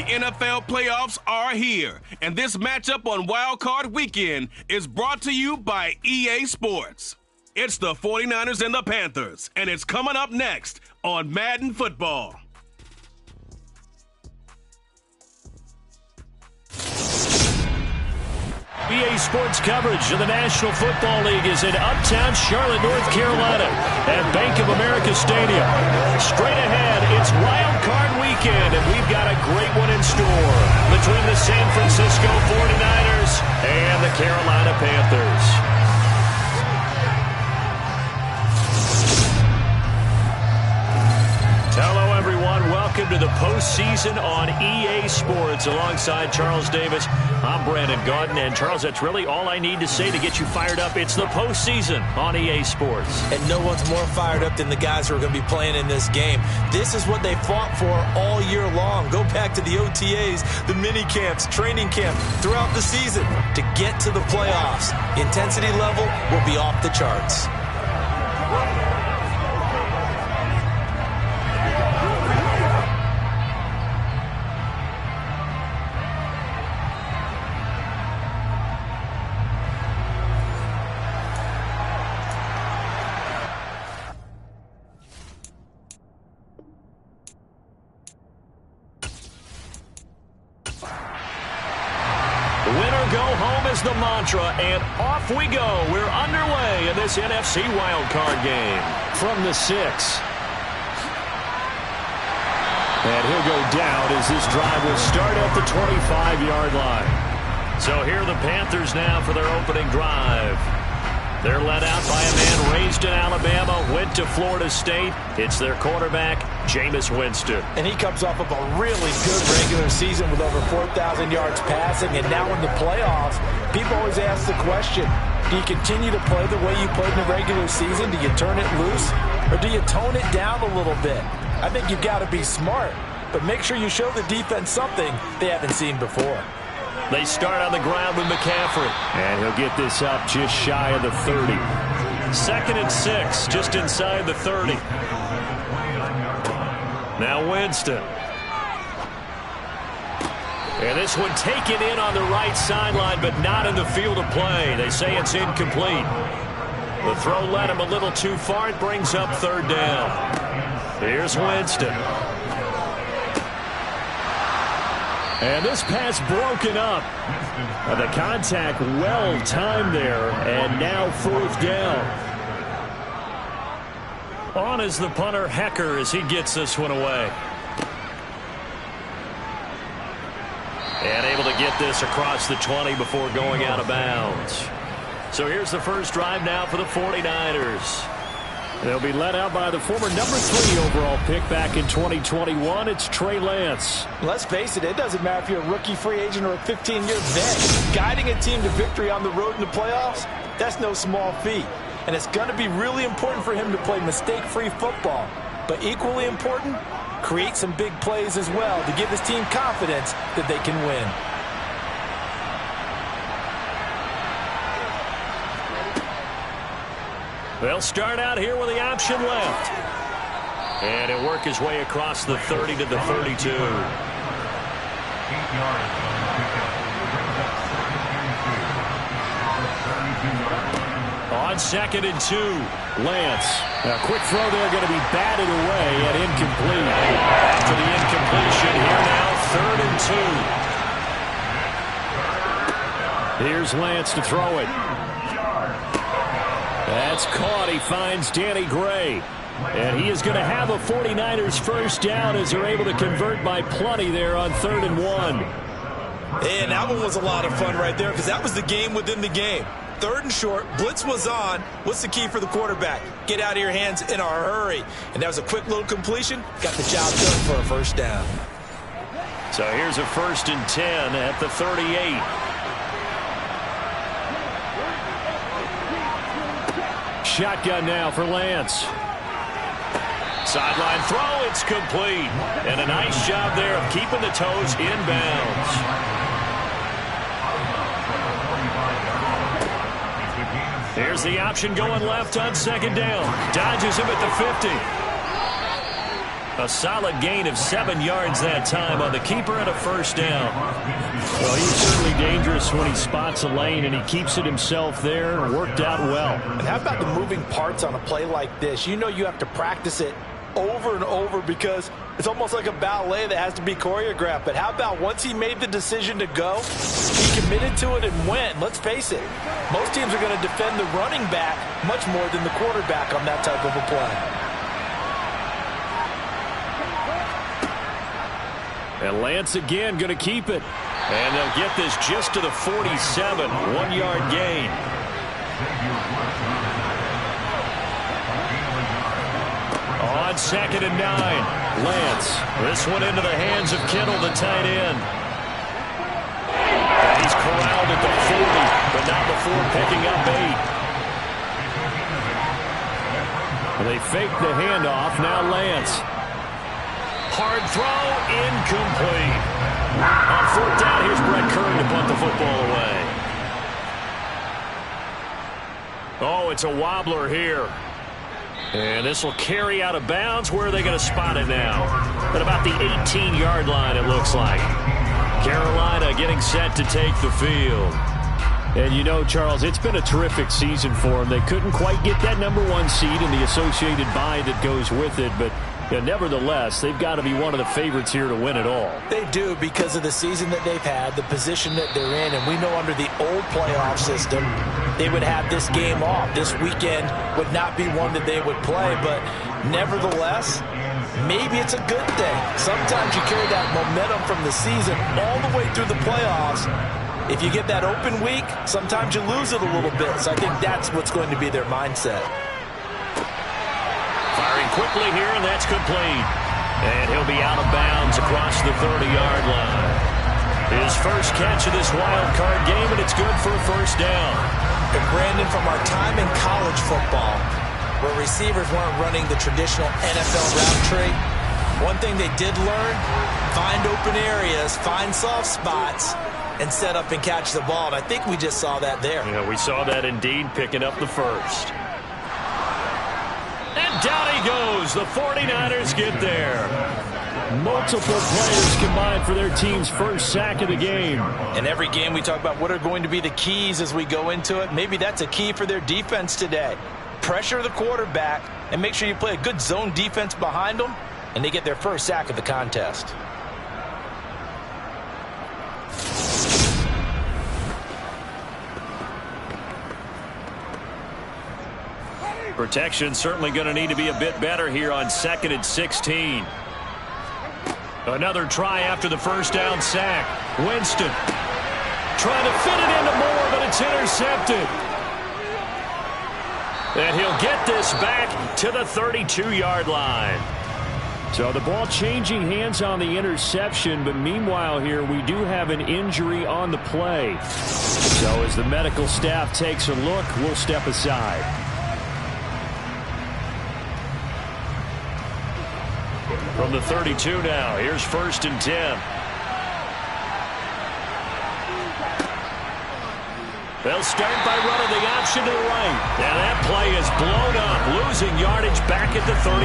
The NFL playoffs are here, and this matchup on WildCard Weekend is brought to you by EA Sports. It's the 49ers and the Panthers, and it's coming up next on Madden Football. EA Sports coverage of the National Football League is in uptown Charlotte, North Carolina at Bank of America Stadium. Straight ahead, it's WildCard Weekend, and we've got a great one in store between the San Francisco 49ers and the Carolina Panthers. Hello, everyone. Welcome to the postseason on EA Sports. Alongside Charles Davis, I'm Brandon Gaudin. And, Charles, that's really all I need to say to get you fired up. It's the postseason on EA Sports. And no one's more fired up than the guys who are going to be playing in this game. This is what they fought for all year long. Go back to the OTAs, the mini camps, training camp, throughout the season to get to the playoffs. Intensity level will be off the charts. The mantra, and off we go. We're underway in this NFC wildcard game from the 6. And he'll go down as this drive will start at the 25-yard line. So here are the Panthers now for their opening drive. They're led out by a man raised in Alabama, went to Florida State. It's their quarterback, Jameis Winston. And he comes off of a really good regular season with over 4,000 yards passing. And now in the playoffs, people always ask the question, do you continue to play the way you played in the regular season? Do you turn it loose? Or do you tone it down a little bit? I think you've got to be smart, but make sure you show the defense something they haven't seen before. They start on the ground with McCaffrey. And he'll get this up just shy of the 30. 2nd and 6, just inside the 30. Now Winston. And this one taken in on the right sideline, but not in the field of play. They say it's incomplete. The throw led him a little too far. It brings up 3rd down. Here's Winston. And this pass broken up. The contact well timed there, and now 4th down. On is the punter, Hecker, as he gets this one away. And able to get this across the 20 before going out of bounds. So here's the first drive now for the 49ers. They'll be led out by the former number 3 overall pick back in 2021. It's Trey Lance. Let's face it, it doesn't matter if you're a rookie free agent or a 15-year vet. Guiding a team to victory on the road in the playoffs, that's no small feat. And it's going to be really important for him to play mistake-free football. But equally important, create some big plays as well to give his team confidence that they can win. They'll start out here with the option left. And he'll work his way across the 30 to the 32. On 2nd and 2, Lance. A quick throw there going to be batted away and incomplete. After the incompletion, here now 3rd and 2. Here's Lance to throw it. That's caught. He finds Danny Gray. And he is going to have a 49ers first down as they're able to convert by plenty there on 3rd and 1. And that one was a lot of fun right there because that was the game within the game. 3rd and short, blitz was on. What's the key for the quarterback? Get out of your hands in a hurry. And that was a quick little completion. Got the job done for a first down. So here's a 1st and 10 at the 38. Shotgun now for Lance. Sideline throw, it's complete. And a nice job there of keeping the toes inbounds. Here's the option going left on 2nd down. Dodges him at the 50. A solid gain of 7 yards that time on the keeper and a first down. Well, he's certainly dangerous when he spots a lane, and he keeps it himself there. Worked out well. And how about the moving parts on a play like this? You know you have to practice it over and over because it's almost like a ballet that has to be choreographed. But how about once he made the decision to go, he committed to it and went. Let's face it, most teams are going to defend the running back much more than the quarterback on that type of a play. And Lance again going to keep it. And they'll get this just to the 47. 1-yard gain. On 2nd and 9. Lance. This one into the hands of Kittle, the tight end. And he's corralled at the 40, but not before picking up 8. They fake the handoff. Now Lance. Hard throw, incomplete. On 4th down, here's Brett Kern to punt the football away. Oh, it's a wobbler here. And this will carry out of bounds. Where are they going to spot it now? At about the 18-yard line, it looks like. Carolina getting set to take the field. And you know, Charles, it's been a terrific season for them. They couldn't quite get that #1 seed and the associated bye that goes with it, but nevertheless, they've got to be one of the favorites here to win it all. They do, because of the season that they've had, the position that they're in, and we know under the old playoff system, they would have this game off. This weekend would not be one that they would play, but nevertheless, maybe it's a good thing. Sometimes you carry that momentum from the season all the way through the playoffs. If you get that open week, sometimes you lose it a little bit. So I think that's what's going to be their mindset. Firing quickly here, and that's complete. And he'll be out of bounds across the 30-yard line. His first catch of this wild card game, and it's good for a first down. And Brandon, from our time in college football, where receivers weren't running the traditional NFL route tree, one thing they did learn, find open areas, find soft spots, and set up and catch the ball. And I think we just saw that there. Yeah, we saw that indeed, picking up the first. And down he goes. The 49ers get there. Multiple players combined for their team's first sack of the game. In every game we talk about what are going to be the keys as we go into it. Maybe that's a key for their defense today. Pressure the quarterback and make sure you play a good zone defense behind them, and they get their first sack of the contest. Protection certainly going to need to be a bit better here on 2nd and 16. Another try after the first down sack. Winston trying to fit it into Moore, but it's intercepted. And he'll get this back to the 32-yard line. So the ball changing hands on the interception, but meanwhile here we do have an injury on the play. So as the medical staff takes a look, we'll step aside. From the 32 now, here's 1st and 10. They'll start by running the option to the right. And that play is blown up, losing yardage back at the 35.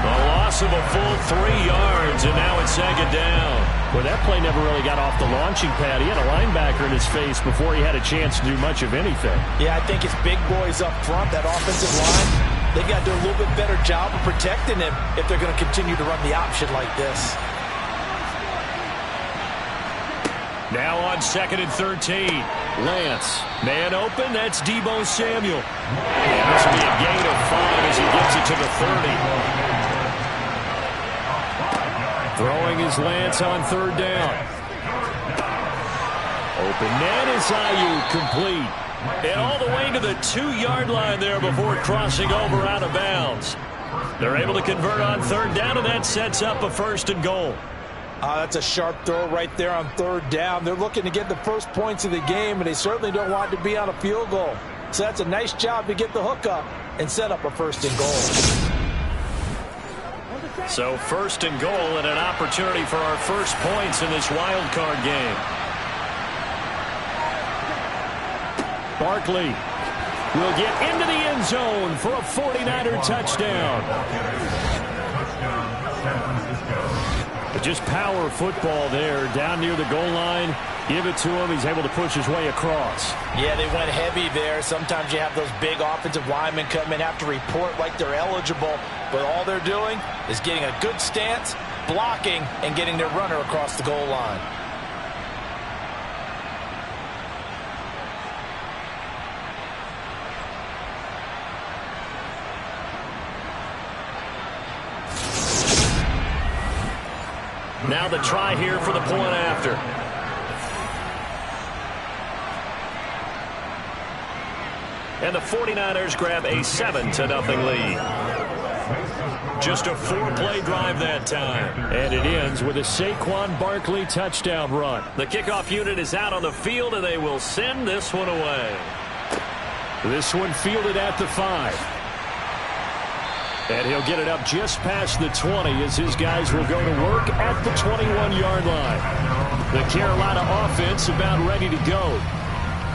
A loss of a full 3 yards, and now it's 2nd down. Well, that play never really got off the launching pad. He had a linebacker in his face before he had a chance to do much of anything. Yeah, I think it's big boys up front, that offensive line. They've got to do a little bit better job of protecting him if they're going to continue to run the option like this. Now on 2nd and 13. Lance. Man open. That's Deebo Samuel. And this will be a gain of 5 as he gets it to the 30. Throwing is Lance on 3rd down. Open net is Ayuk, complete. And all the way to the 2-yard line there before crossing over out of bounds. They're able to convert on 3rd down, and that sets up a 1st and goal. That's a sharp throw right there on 3rd down. They're looking to get the first points of the game, and they certainly don't want to be on a field goal. So that's a nice job to get the hook up and set up a 1st and goal. So 1st and goal and an opportunity for our first points in this wild card game. Barkley will get into the end zone for a 49er touchdown. But just power football there, down near the goal line. Give it to him. He's able to push his way across. Yeah, they went heavy there. Sometimes you have those big offensive linemen come in, have to report like they're eligible. But all they're doing is getting a good stance, blocking, and getting their runner across the goal line. Now the try here for the point after. And the 49ers grab a 7-0 lead. Just a 4-play drive that time. And it ends with a Saquon Barkley touchdown run. The kickoff unit is out on the field, and they will send this one away. This one fielded at the 5. And he'll get it up just past the 20 as his guys will go to work at the 21-yard line. The Carolina offense about ready to go.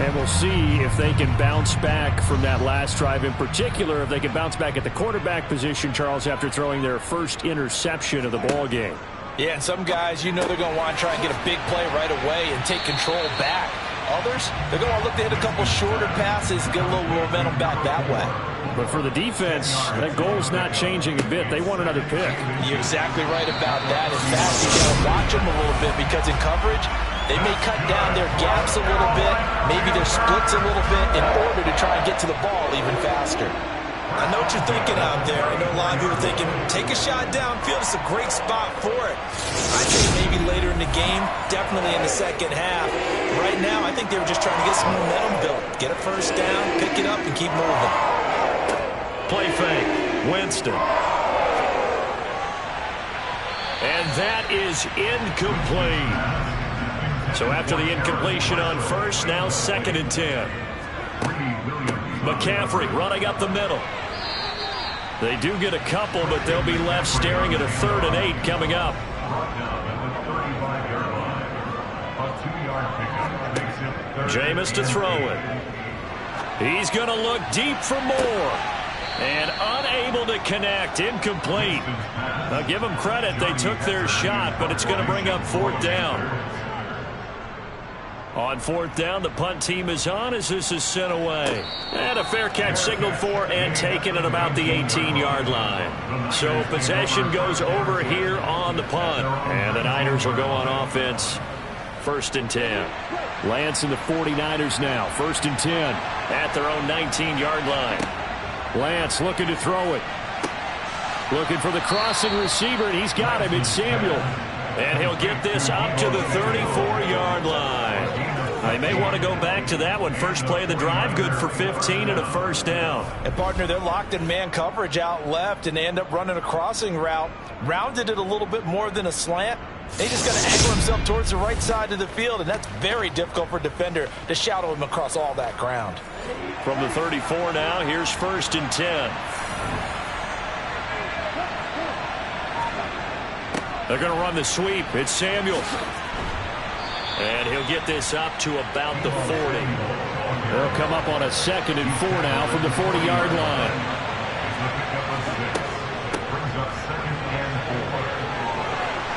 And we'll see if they can bounce back from that last drive. In particular, if they can bounce back at the quarterback position, Charles, after throwing their first interception of the ball game. Yeah, and some guys, you know they're going to want to try and get a big play right away and take control back. Others, they're going to look to hit a couple shorter passes, get a little momentum back that way. But for the defense, that goal's not changing a bit. They want another pick. You're exactly right about that. In fact, you got to watch them a little bit because in coverage, they may cut down their gaps a little bit, maybe their splits a little bit in order to try and get to the ball even faster. I know what you're thinking out there. I know a lot of you are thinking, take a shot downfield. It's a great spot for it. I'd say maybe later in the game, definitely in the second half. Right now, I think they were just trying to get some momentum built. Get a first down, pick it up, and keep moving. Play fake. Winston. And that is incomplete. So after the incompletion on first, now 2nd and 10. McCaffrey running up the middle. They do get a couple, but they'll be left staring at a 3rd and 8 coming up. Jameis to throw it. He's going to look deep for more. And unable to connect. Incomplete. Now give them credit. They took their shot, but it's going to bring up 4th down. On 4th down, the punt team is on as this is sent away. And a fair catch signaled for and taken at about the 18-yard line. So possession goes over here on the punt. And the Niners will go on offense. 1st and 10. Lance and the 49ers now. 1st and 10 at their own 19-yard line. Lance looking to throw it. Looking for the crossing receiver, and he's got him. It's Samuel. And he'll get this up to the 34-yard line. They may want to go back to that one. First play of the drive, good for 15 and a 1st down. And, partner, they're locked in man coverage out left, and they end up running a crossing route. Rounded it a little bit more than a slant. They just got to angle himself towards the right side of the field, and that's very difficult for a defender to shadow him across all that ground. From the 34 now, here's 1st and 10. They're going to run the sweep. It's Samuel. And he'll get this up to about the 40. They'll come up on a 2nd and 4 now from the 40-yard line.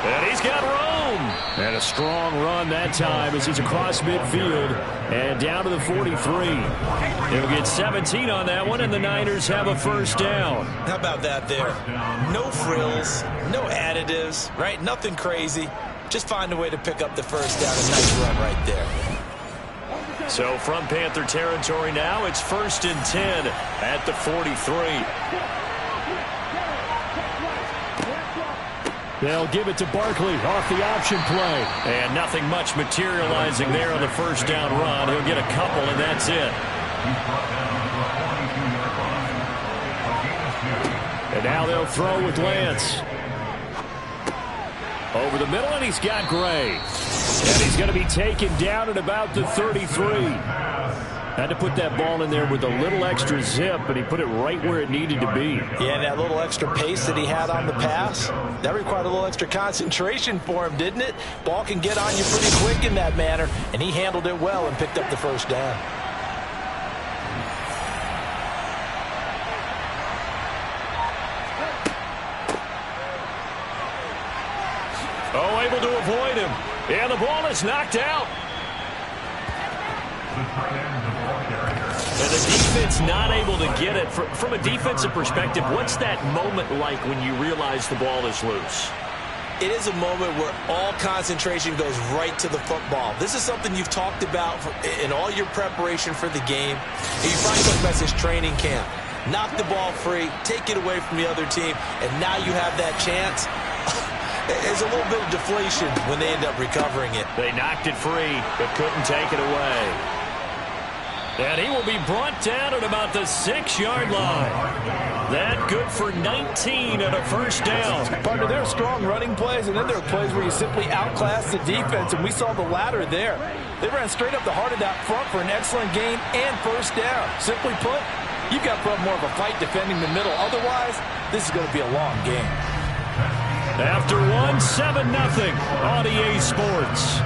And he's got room. And a strong run that time as he's across midfield and down to the 43. He'll get 17 on that one, and the Niners have a 1st down. How about that there? No frills, no additives, right? Nothing crazy. Just find a way to pick up the 1st down. A nice run right there. So from Panther territory now, it's 1st and 10 at the 43. They'll give it to Barkley off the option play. And nothing much materializing there on the 1st down run. He'll get a couple, and that's it. And now they'll throw with Lance. Over the middle, and he's got Gray. And he's going to be taken down at about the 33. Had to put that ball in there with a little extra zip, but he put it right where it needed to be. Yeah, and that little extra pace that he had on the pass, that required a little extra concentration for him, didn't it? Ball can get on you pretty quick in that manner, and he handled it well and picked up the 1st down. able to avoid him. And the ball is knocked out. And the defense not able to get it. From a defensive perspective, what's that moment like when you realize the ball is loose? It is a moment where all concentration goes right to the football. This is something you've talked about in all your preparation for the game. And you find something about this training camp. Knock the ball free, take it away from the other team, and now you have that chance. There's a little bit of deflation when they end up recovering it. They knocked it free, but couldn't take it away. And he will be brought down at about the 6-yard line. That good for 19 and a first down. Partner, there are strong running plays, and then there are plays where you simply outclass the defense, and we saw the latter there. They ran straight up the heart of that front for an excellent gain and first down. Simply put, you've got to put up more of a fight defending the middle. Otherwise, this is going to be a long game. After one, 7-0 on EA Sports.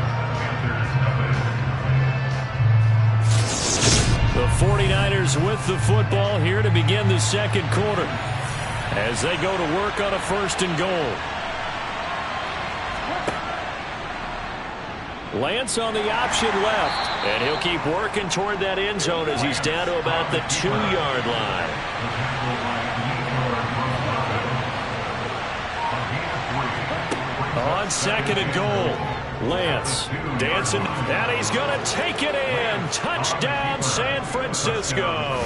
The 49ers with the football here to begin the second quarter as they go to work on a 1st and goal. Lance on the option left, and he'll keep working toward that end zone as he's down to about the 2-yard line. On 2nd and goal, Lance dancing, and he's going to take it in. Touchdown, San Francisco.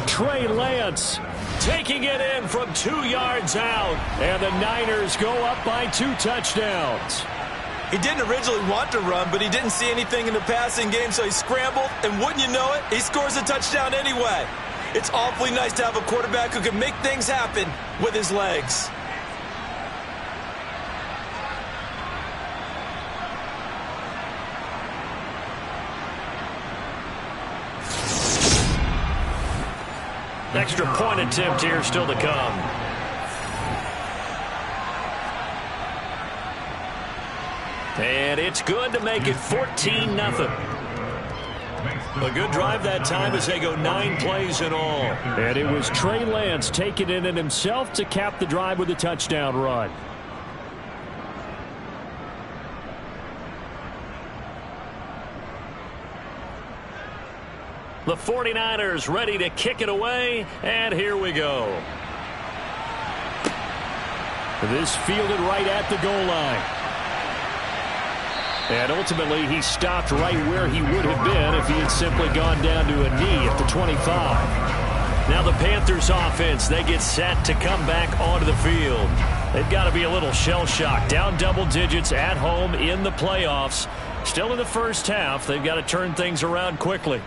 Trey Lance taking it in from 2 yards out, and the Niners go up by 2 touchdowns. He didn't originally want to run, but he didn't see anything in the passing game, so he scrambled, and wouldn't you know it, he scores a touchdown anyway. It's awfully nice to have a quarterback who can make things happen with his legs. Extra point attempt here still to come. And it's good to make it 14-0. A good drive that time as they go 9 plays in all. And it was Trey Lance taking it in himself to cap the drive with a touchdown run. The 49ers ready to kick it away, and here we go. This fielded right at the goal line. And ultimately, he stopped right where he would have been if he had simply gone down to a knee at the 25. Now the Panthers offense, they get set to come back onto the field. They've got to be a little shell-shocked. Down double digits at home in the playoffs. Still in the first half, they've got to turn things around quickly.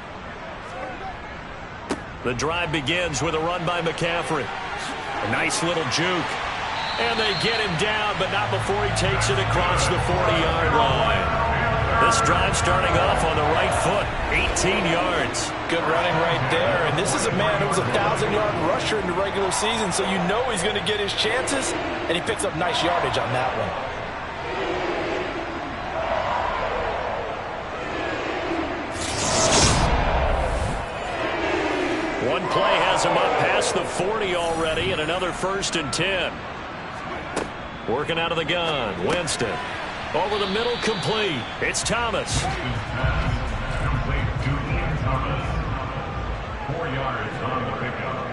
The drive begins with a run by McCaffrey. A nice little juke. And they get him down, but not before he takes it across the 40-yard line. This drive starting off on the right foot, 18 yards. Good running right there. And this is a man who was a 1,000-yard rusher in the regular season, so you know he's going to get his chances, and he picks up nice yardage on that one. One play has him up past the 40 already, and another 1st and 10. Working out of the gun, Winston. Over the middle, complete. It's Thomas. 4 yards on the pickup.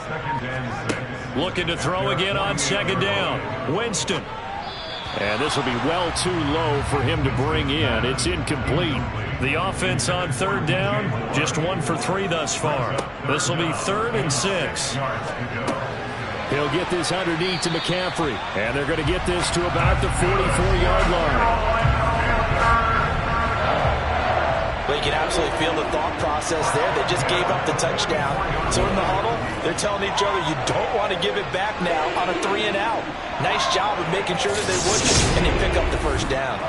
2nd and 6. Looking to throw again on 2nd down. Winston. And this will be well too low for him to bring in. It's incomplete. The offense on 3rd down, just 1 for 3 thus far. This will be 3rd and 6. He'll get this underneath to McCaffrey. And they're going to get this to about the 44-yard line. But you can absolutely feel the thought process there. They just gave up the touchdown. So in the huddle, they're telling each other, you don't want to give it back now on a 3 and out. Nice job of making sure that they wouldn't, and they pick up the 1st down.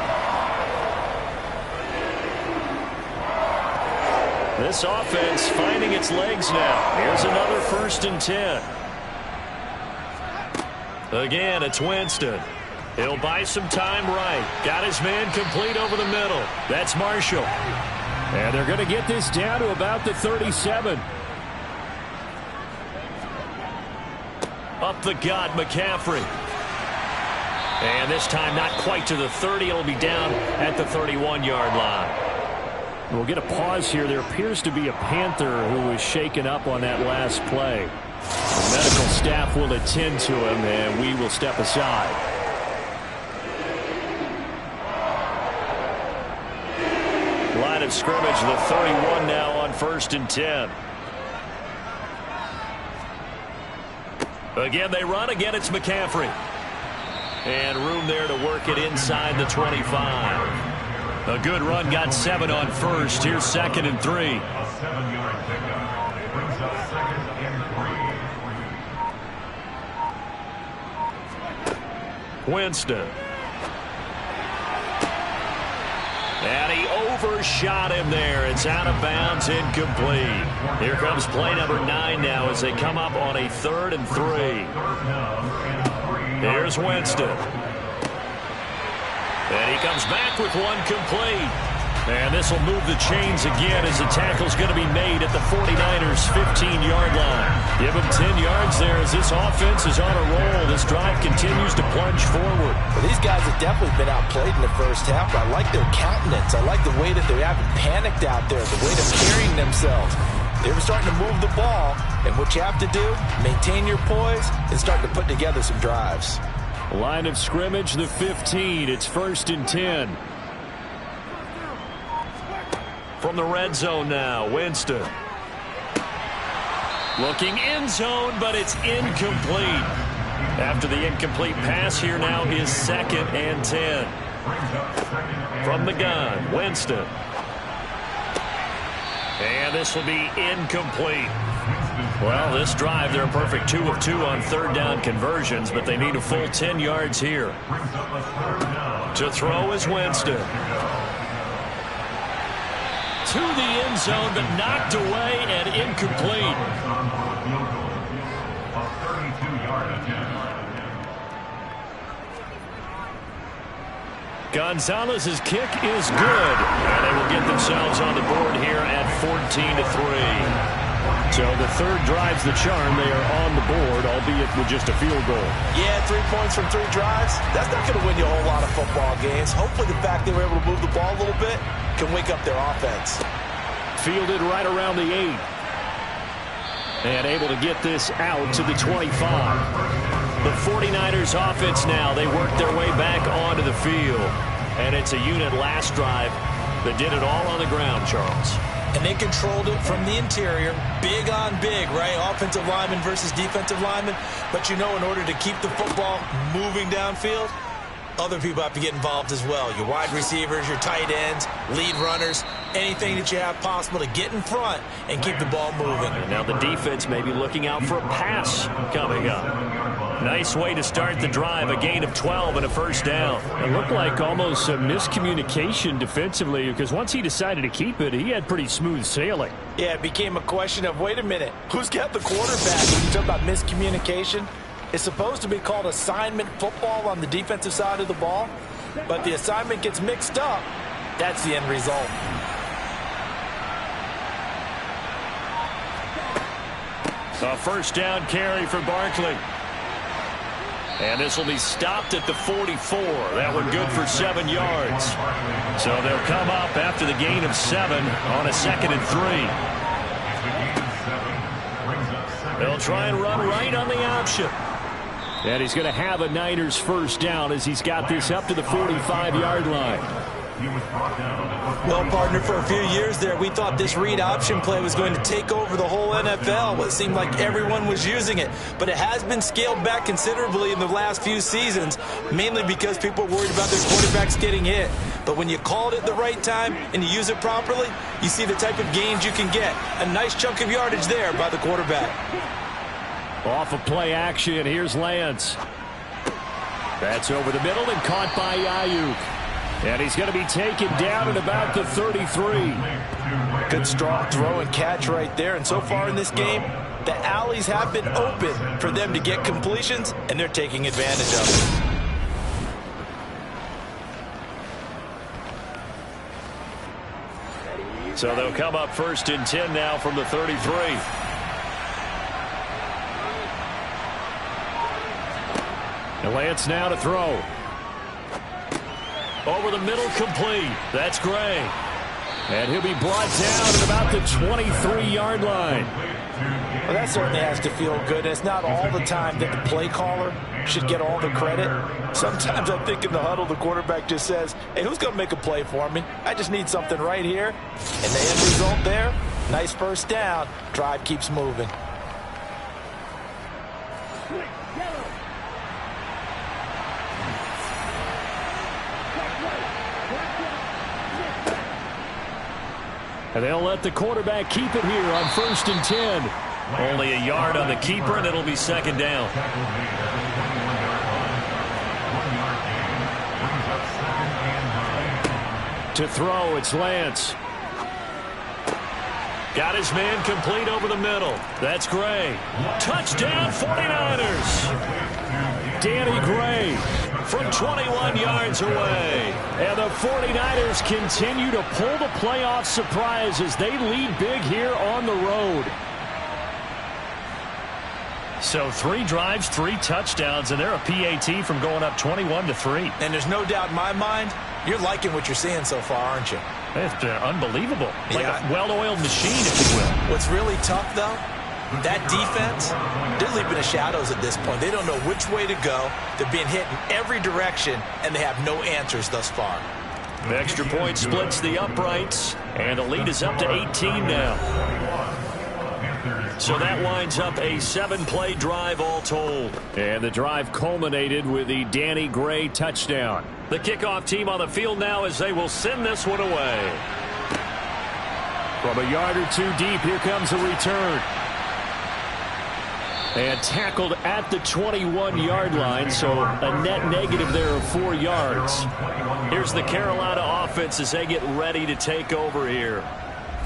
This offense finding its legs now. Here's another 1st and 10. Again, it's Winston. He'll buy some time right. Got his man complete over the middle. That's Marshall. And they're going to get this down to about the 37. Up the gut, McCaffrey. And this time not quite to the 30. It'll be down at the 31-yard line. We'll get a pause here. There appears to be a Panther who was shaken up on that last play. The medical staff will attend to him, and we will step aside. Line of scrimmage, the 31 now on 1st and 10. Again, they run. Again, it's McCaffrey. And room there to work it inside the 25. A good run, got 7 on 1st. Here's 2nd and 3. A 7-yard pickup brings up 2nd and 3. Winston. And he overshot him there. It's out of bounds, incomplete. Here comes play number 9 now as they come up on a 3rd and 3. Here's Winston. And he comes back with one complete. And this will move the chains again as the tackle's going to be made at the 49ers' 15-yard line. Give him 10 yards there as this offense is on a roll. This drive continues to plunge forward. Well, these guys have definitely been outplayed in the first half. I like their countenance. I like the way that they haven't panicked out there, the way they're carrying themselves. They were starting to move the ball, and what you have to do, maintain your poise and start to put together some drives. Line of scrimmage, the 15. It's 1st and 10. From the red zone now, Winston. Looking end zone, but it's incomplete. After the incomplete pass, here now is 2nd and 10. From the gun, Winston. And this will be incomplete. Well, this drive, they're a perfect 2 of 2 on 3rd down conversions, but they need a full 10 yards here. To throw is Winston. To the end zone, but knocked away and incomplete. Gonzalez's kick is good, and they will get themselves on the board here at 14-3. So the 3rd drives the charm. They are on the board, albeit with just a field goal. Yeah, 3 points from 3 drives. That's not going to win you a whole lot of football games. Hopefully the fact they were able to move the ball a little bit can wake up their offense. Fielded right around the 8. And able to get this out to the 25. The 49ers offense now, they work their way back onto the field. And it's a unit last drive that did it all on the ground, Charles. And they controlled it from the interior, big on big, right? Offensive lineman versus defensive lineman. But you know, in order to keep the football moving downfield, other people have to get involved as well. Your wide receivers, your tight ends, lead runners, anything that you have possible to get in front and keep the ball moving. And now the defense may be looking out for a pass coming up. Nice way to start the drive, a gain of 12 and a 1st down. It looked like almost a miscommunication defensively because once he decided to keep it, he had pretty smooth sailing. Yeah, it became a question of, wait a minute, who's got the quarterback? When you talk about miscommunication, it's supposed to be called assignment football on the defensive side of the ball, but the assignment gets mixed up. That's the end result. A 1st down carry for Barkley. And this will be stopped at the 44. That one good for 7 yards. So they'll come up after the gain of 7 on a 2nd and 3. They'll try and run right on the option. And he's going to have a Niners 1st down as he's got this up to the 45-yard line. Well, partner, for a few years there, we thought this read option play was going to take over the whole NFL. It seemed like everyone was using it. But it has been scaled back considerably in the last few seasons, mainly because people are worried about their quarterbacks getting hit. But when you call it at the right time and you use it properly, you see the type of gains you can get. A nice chunk of yardage there by the quarterback. Off of play action, here's Lance. That's over the middle and caught by Ayuk. And he's going to be taken down at about the 33. Good strong throw and catch right there. And so far in this game, the alleys have been open for them to get completions, and they're taking advantage of it. So they'll come up 1st and 10 now from the 33. And Lance now to throw. Over the middle, complete. That's Gray. And he'll be brought down at about the 23-yard line. Well, that certainly has to feel good. It's not all the time that the play caller should get all the credit. Sometimes I think in the huddle, the quarterback just says, hey, who's going to make a play for me? I just need something right here. And the end result there, nice first down. Drive keeps moving. And they'll let the quarterback keep it here on 1st and 10. Only a yard on the keeper, and it'll be 2nd down. To throw, it's Lance. Got his man complete over the middle. That's Gray. Touchdown, 49ers. Danny Gray from 21 yards away. And the 49ers continue to pull the playoff surprise as they lead big here on the road. So 3 drives, 3 touchdowns, and they're a PAT from going up 21-3. And there's no doubt in my mind, you're liking what you're seeing so far, aren't you? It's been unbelievable. Like a well-oiled machine, if you will. What's really tough, though, that defense, they're leaping the shadows at this point. They don't know which way to go. They're being hit in every direction, and they have no answers thus far. The extra point splits the uprights, and the lead is up to 18 now. So that winds up a 7-play drive all told. And the drive culminated with the Danny Gray touchdown. The kickoff team on the field now as they will send this one away. From a yard or 2 deep, here comes a return. And tackled at the 21-yard line, so a net negative there of 4 yards. Here's the Carolina offense as they get ready to take over here.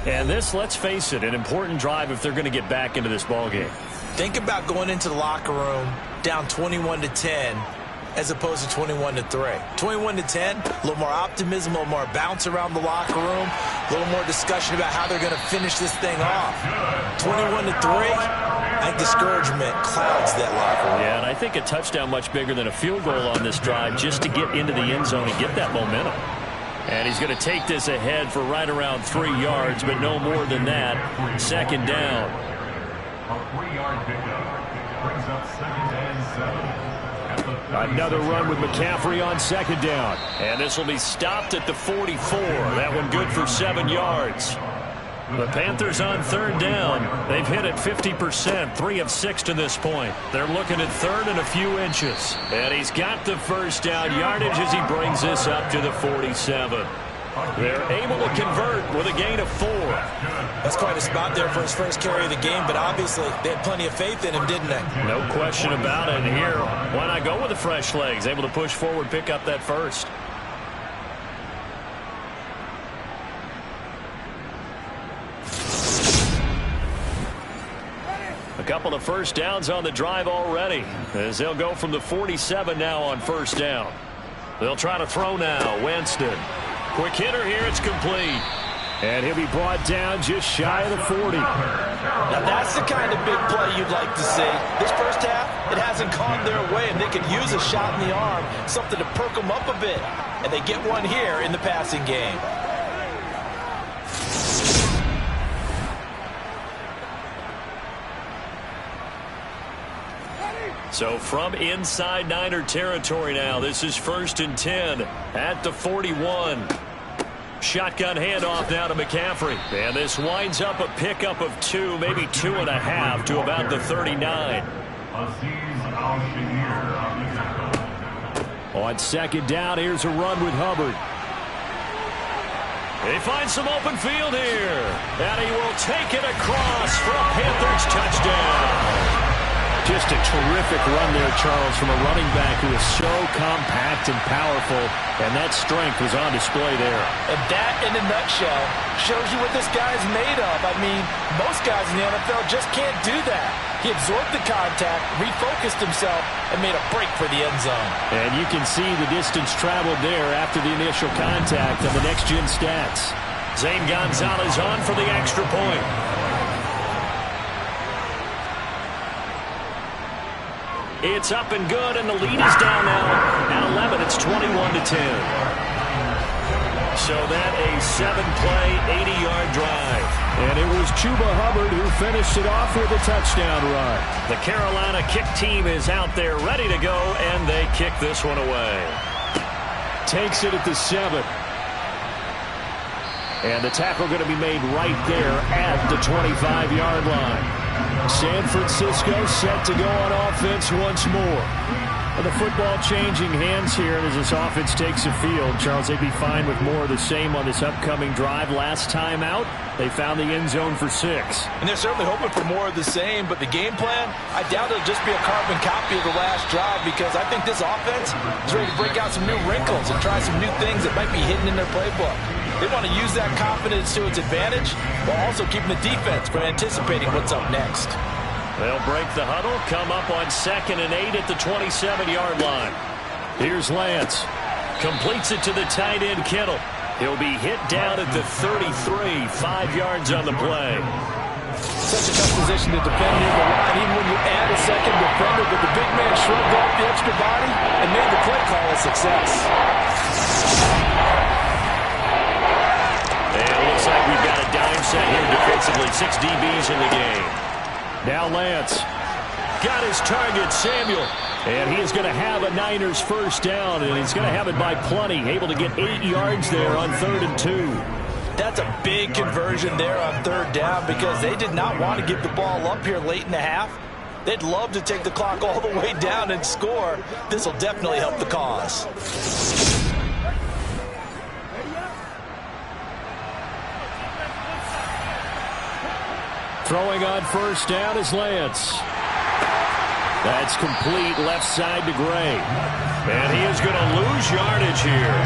And this, let's face it, an important drive if they're going to get back into this ballgame. Think about going into the locker room down 21-10 as opposed to 21-3. 21-10, a little more optimism, a little more bounce around the locker room, a little more discussion about how they're going to finish this thing off. 21-3, I think discouragement clouds that locker room. Yeah, and I think a touchdown much bigger than a field goal on this drive just to get into the end zone and get that momentum. And he's going to take this ahead for right around 3 yards, but no more than that. 2nd down. A 3-yard pickup brings up 2nd and 7. Another run with McCaffrey on 2nd down. And this will be stopped at the 44. That one good for 7 yards. The Panthers on 3rd down. They've hit it 50%, 3 of 6 to this point. They're looking at 3rd and a few inches. And he's got the first down yardage as he brings this up to the 47. They're able to convert with a gain of 4. That's quite a spot there for his first carry of the game, but obviously they had plenty of faith in him, didn't they? No question about it. And here, why not go with the fresh legs? Able to push forward, pick up that first. A couple of first downs on the drive already, as they'll go from the 47 now on 1st down. They'll try to throw now. Winston. Quick hitter here. It's complete. And he'll be brought down just shy of the 40. Now that's the kind of big play you'd like to see. This first half, it hasn't gone their way, and they could use a shot in the arm, something to perk them up a bit. And they get one here in the passing game. So from inside Niner territory now, this is 1st and 10 at the 41. Shotgun handoff now to McCaffrey. And this winds up a pickup of 2, maybe 2.5 to about the 39. On 2nd down, here's a run with Hubbard. They find some open field here. And he will take it across for a Panthers touchdown. Just a terrific run there, Charles, from a running back who is so compact and powerful, and that strength was on display there. And that, in a nutshell, shows you what this guy is made of. I mean, most guys in the NFL just can't do that. He absorbed the contact, refocused himself, and made a break for the end zone. And you can see the distance traveled there after the initial contact on the next-gen stats. Zane Gonzalez on for the extra point. It's up and good, and the lead is down now at 11. It's 21-10. So that a 7-play, 80-yard drive. And it was Chuba Hubbard who finished it off with a touchdown run. The Carolina kick team is out there ready to go, and they kick this one away. Takes it at the 7. And the tackle going to be made right there at the 25-yard line. San Francisco set to go on offense once more. And the football changing hands here, and as this offense takes the field, Charles, they'd be fine with more of the same on this upcoming drive. Last time out, they found the end zone for 6. And they're certainly hoping for more of the same, but the game plan, I doubt it'll just be a carbon copy of the last drive, because I think this offense is ready to break out some new wrinkles and try some new things that might be hidden in their playbook. They want to use that confidence to its advantage while also keeping the defense from anticipating what's up next. They'll break the huddle, come up on 2nd and 8 at the 27-yard line. Here's Lance. Completes it to the tight end, Kittle. He'll be hit down at the 33, 5 yards on the play. Such a tough position to defend near the line, even when you add a second defender, but the big man shrugged off the extra body and made the play call a success. And it looks like we've got a dime set here defensively. 6 DBs in the game. Now Lance. Got his target, Samuel. And he is going to have a Niners first down, and he's going to have it by plenty. Able to get 8 yards there on 3rd and 2. That's a big conversion there on 3rd down, because they did not want to give the ball up here late in the half. They'd love to take the clock all the way down and score. This will definitely help the cause. Throwing on first down is Lance. That's complete left side to Gray. And he is going to lose yardage here.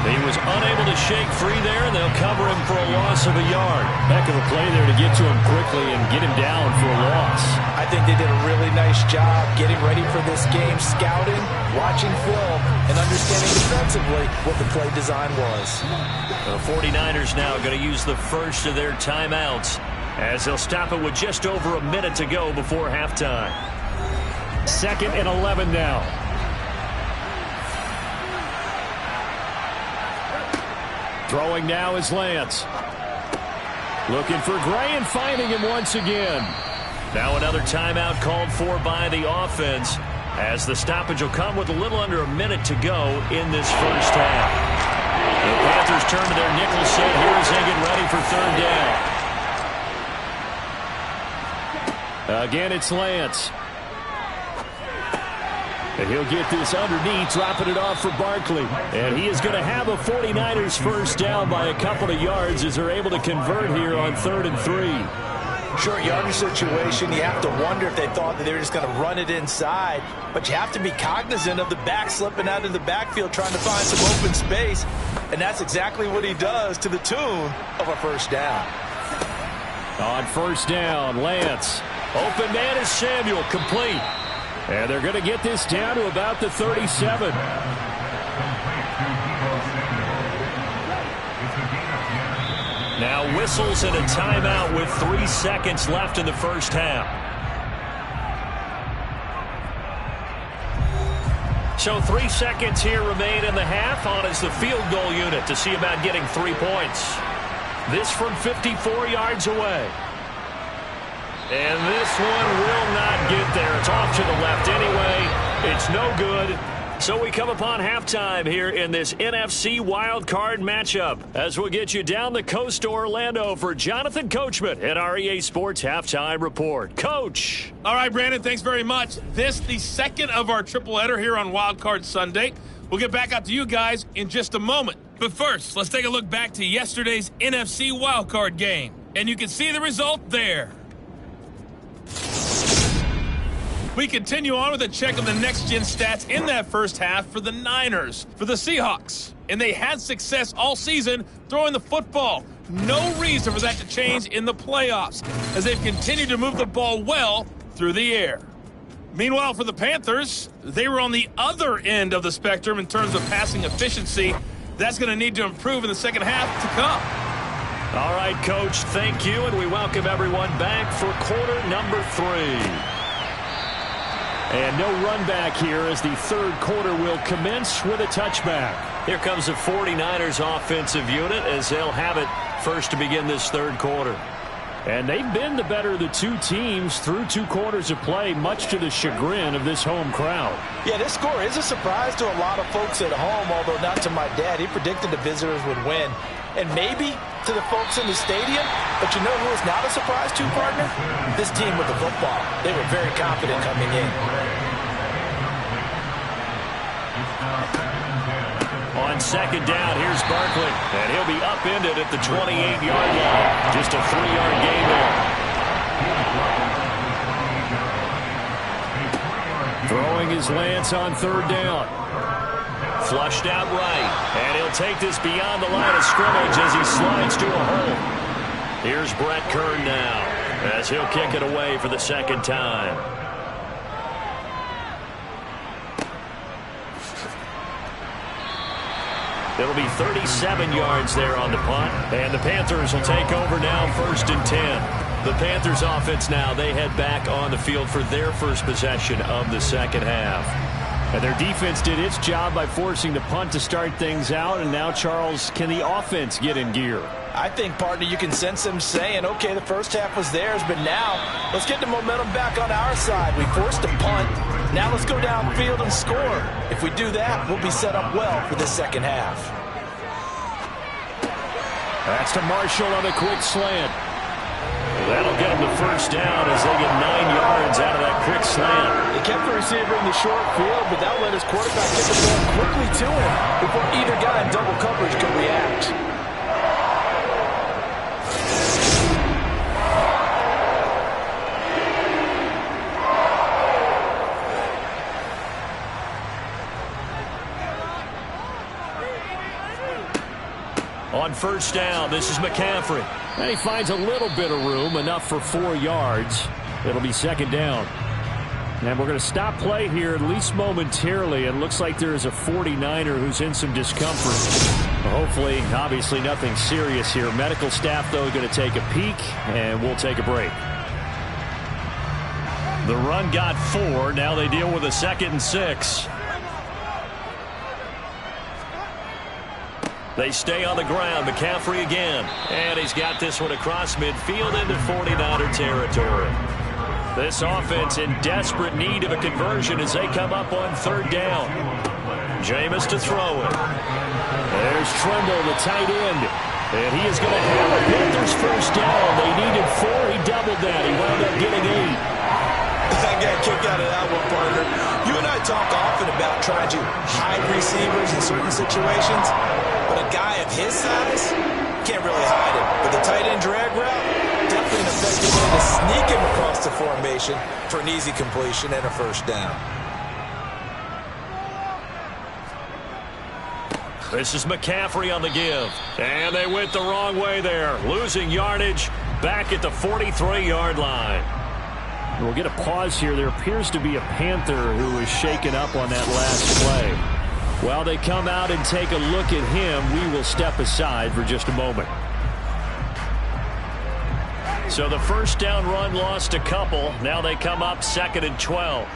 He was unable to shake free there, and they'll cover him for a loss of a yard. Heck of a play there to get to him quickly and get him down for a loss. I think they did a really nice job getting ready for this game, scouting, watching film, and understanding defensively what the play design was. The 49ers now going to use the first of their timeouts, as they'll stop it with just over a minute to go before halftime. 2nd and 11 now. Throwing now is Lance. Looking for Gray and finding him once again. Now another timeout called for by the offense, as the stoppage will come with a little under a minute to go in this first half. The Panthers turn to their nickel set here as they get ready for 3rd down. Again, it's Lance. And he'll get this underneath, dropping it off for Barkley. And he is going to have a 49ers first down by a couple of yards as they're able to convert here on 3rd and 3. Short yardage situation, you have to wonder if they thought that they were just going to run it inside. But you have to be cognizant of the back slipping out of the backfield trying to find some open space. And that's exactly what he does, to the tune of a first down. On first down, Lance. Open man is Samuel, complete. And they're going to get this down to about the 37. Now whistles and a timeout with 3 seconds left in the first half. So 3 seconds here remain in the half. On is the field goal unit to see about getting 3 points. This from 54 yards away. And this one will not get there. It's off to the left anyway. It's no good. So we come upon halftime here in this NFC WildCard matchup, as we'll get you down the coast to Orlando for Jonathan Coachman at our EA Sports Halftime Report. Coach. All right, Brandon, thanks very much. This the second of our triple header here on WildCard Sunday. We'll get back out to you guys in just a moment. But first, let's take a look back to yesterday's NFC WildCard game. And you can see the result there. We continue on with a check of the next-gen stats in that first half for the Niners, for the Seahawks. And they had success all season throwing the football. No reason for that to change in the playoffs, as they've continued to move the ball well through the air. Meanwhile, for the Panthers, they were on the other end of the spectrum in terms of passing efficiency. That's going to need to improve in the second half to come. All right, Coach, thank you, and we welcome everyone back for quarter number 3. And no run back here as the third quarter will commence with a touchback. Here comes the 49ers offensive unit as they'll have it first to begin this third quarter. And they've been the better of the two teams through 2 quarters of play, much to the chagrin of this home crowd. Yeah, this score is a surprise to a lot of folks at home, although not to my dad. He predicted the visitors would win. And maybe to the folks in the stadium, but you know who is not a surprise to, partner? This team with the football. They were very confident coming in. On second down, here's Barkley, and he'll be upended at the 28-yard line. Just a 3-yard gain there. Throwing his Lance on third down. Flushed out right, and he'll take this beyond the line of scrimmage as he slides to a hole. Here's Brett Kern now as he'll kick it away for the second time. It'll be 37 yards there on the punt, and the Panthers will take over now, 1st and 10. The Panthers offense now, they head back on the field for their first possession of the second half. And their defense did its job by forcing the punt to start things out, and now, Charles, can the offense get in gear? I think, partner, you can sense them saying, okay, the first half was theirs, but now let's get the momentum back on our side. We forced a punt. Now let's go downfield and score. If we do that, we'll be set up well for the second half. That's to Marshall on the quick slant. That'll get them the first down as they get 9 yards out of that quick slant. They kept the receiver in the short field, but that let his quarterback get the ball quickly to him before either guy in double coverage could react. On first down, this is McCaffrey. And he finds a little bit of room, enough for 4 yards. It'll be second down. And we're going to stop play here, at least momentarily. It looks like there is a 49er who's in some discomfort. Hopefully, obviously nothing serious here. Medical staff, though, going to take a peek, and we'll take a break. The run got 4. Now they deal with a 2nd and 6. They stay on the ground. McCaffrey again. And he's got this one across midfield into 49er territory. This offense in desperate need of a conversion as they come up on third down. Jameis to throw it. There's Trundle, the tight end. And he is going to have the Panthers first down. They needed 4. He doubled that. He wound up getting 8. I got a kick out of that one, partner. You and I talk often about trying to hide receivers in certain situations, but a guy of his size can't really hide him. But the tight end drag route, definitely an effective way to sneak him across the formation for an easy completion and a first down. This is McCaffrey on the give. And they went the wrong way there, losing yardage back at the 43-yard line. We'll get a pause here. There appears to be a Panther who was shaken up on that last play. While they come out and take a look at him, we will step aside for just a moment. So the first down run lost a couple. Now they come up 2nd and 12.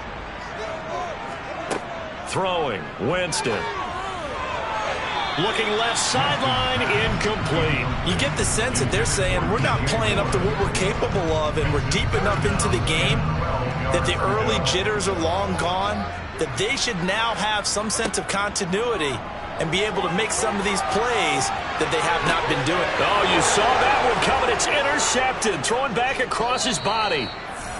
Throwing, Winston. Looking left sideline, incomplete. You get the sense that they're saying we're not playing up to what we're capable of, and we're deep enough into the game that the early jitters are long gone, that they should now have some sense of continuity and be able to make some of these plays that they have not been doing. Oh, you saw that one coming. It's intercepted, thrown back across his body.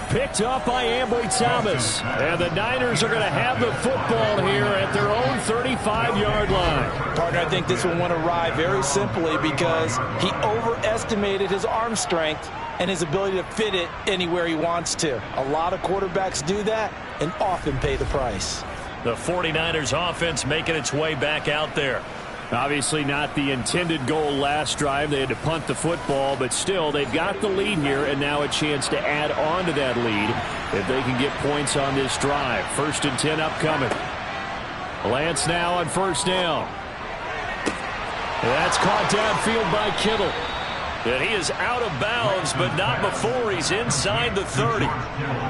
Picked up by Ambry Thomas. And the Niners are going to have the football here at their own 35-yard line. Partner, I think this one went awry very simply because he overestimated his arm strength and his ability to fit it anywhere he wants to. A lot of quarterbacks do that and often pay the price. The 49ers offense making its way back out there. Obviously not the intended goal last drive. They had to punt the football, but still they've got the lead here and now a chance to add on to that lead if they can get points on this drive. 1st and 10 upcoming. Lance now on first down. That's caught downfield by Kittle. And he is out of bounds, but not before he's inside the 30.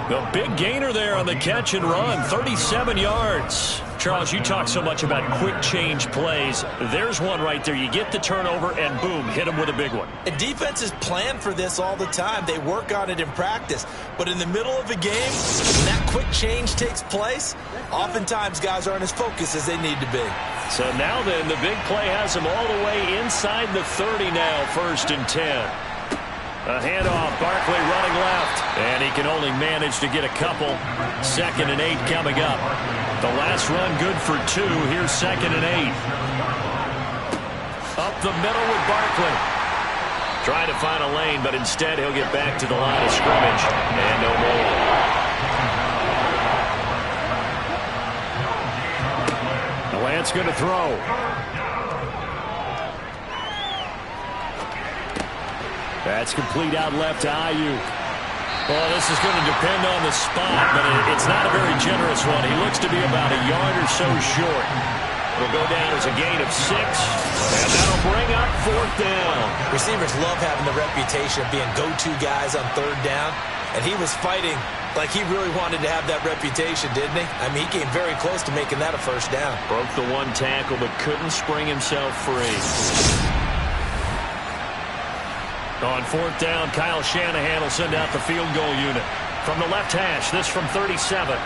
The big gainer there on the catch and run, 37 yards. Charles, you talk so much about quick change plays. There's one right there. You get the turnover, and boom, hit them with a big one. And defenses plan for this all the time. They work on it in practice. But in the middle of a game, when that quick change takes place, oftentimes guys aren't as focused as they need to be. So now then, the big play has them all the way inside the 30 now, 1st and 10. A handoff, Barkley running left, and he can only manage to get a couple. 2nd and 8 coming up. The last run good for 2. Here's 2nd and 8. Up the middle with Barkley. Trying to find a lane, but instead he'll get back to the line of scrimmage. And no more. The Lance going to throw. That's complete out left to Ayuk. Well, this is going to depend on the spot, but it's not a very generous one. He looks to be about a yard or so short. It'll go down as a gain of 6, and that'll bring up 4th down. Receivers love having the reputation of being go-to guys on 3rd down, and he was fighting like he really wanted to have that reputation, didn't he? I mean, he came very close to making that a 1st down. Broke the 1 tackle, but couldn't spring himself free. On 4th down, Kyle Shanahan will send out the field goal unit. From the left hash, this from 37.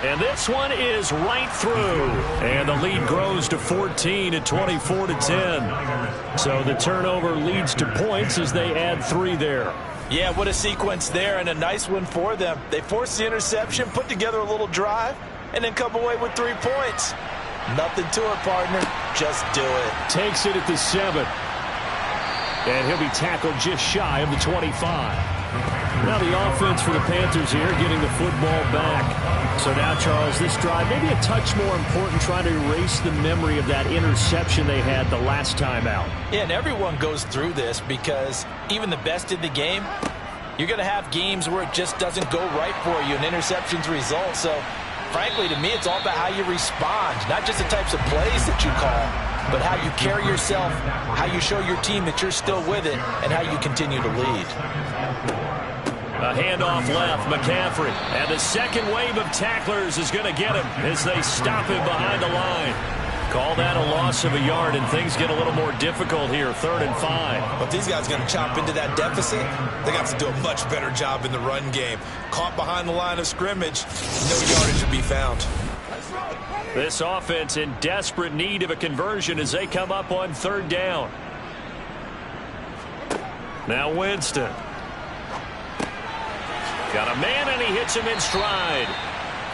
And this one is right through. And the lead grows to 14 at 24-10. So the turnover leads to points as they add 3 there. Yeah, what a sequence there, and a nice one for them. They forced the interception, put together a little drive, and then come away with 3 points. Nothing to it, partner. Just do it. Takes it at the 7. And he'll be tackled just shy of the 25. Now the offense for the Panthers here getting the football back. So now, Charles, this drive maybe a touch more important, trying to erase the memory of that interception they had the last time out. Yeah, and everyone goes through this because even the best in the game, you're going to have games where it just doesn't go right for you, and interceptions result. So frankly, to me, it's all about how you respond, not just the types of plays that you call, but how you carry yourself, how you show your team that you're still with it, and how you continue to lead. A handoff left, McCaffrey. And the second wave of tacklers is going to get him as they stop him behind the line. Call that a loss of a yard, and things get a little more difficult here, 3rd and 5. But these guys are going to chop into that deficit. They got to do a much better job in the run game. Caught behind the line of scrimmage, no yardage to be found. This offense in desperate need of a conversion as they come up on 3rd down. Now Winston. Got a man, and he hits him in stride.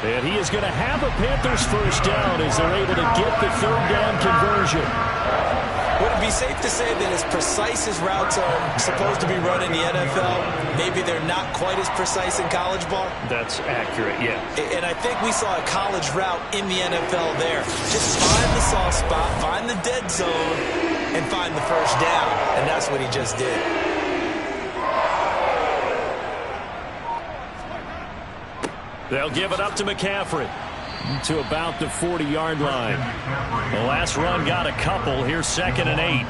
And he is going to have a Panthers 1st down as they're able to get the 3rd down conversion. Would it be safe to say that as precise as routes are supposed to be run in the NFL, maybe they're not quite as precise in college ball? That's accurate, yeah. And I think we saw a college route in the NFL there. Just find the soft spot, find the dead zone, and find the 1st down. And that's what he just did. They'll give it up to McCaffrey. To about the 40-yard line. The last run got a couple. Here's 2nd and 8.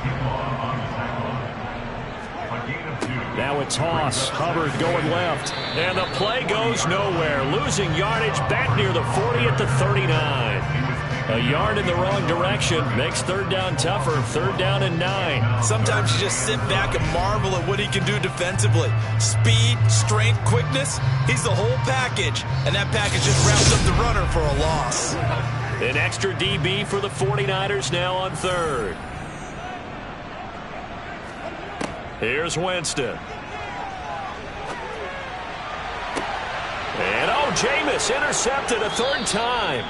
Now a toss. Hubbard going left. And the play goes nowhere. Losing yardage back near the 40 at the 39. A yard in the wrong direction makes 3rd down tougher. 3rd down and 9. Sometimes you just sit back and marvel at what he can do defensively. Speed, strength, quickness. He's the whole package. And that package just wraps up the runner for a loss. An extra DB for the 49ers now on 3rd. Here's Winston. And Jameis intercepted a 3rd time.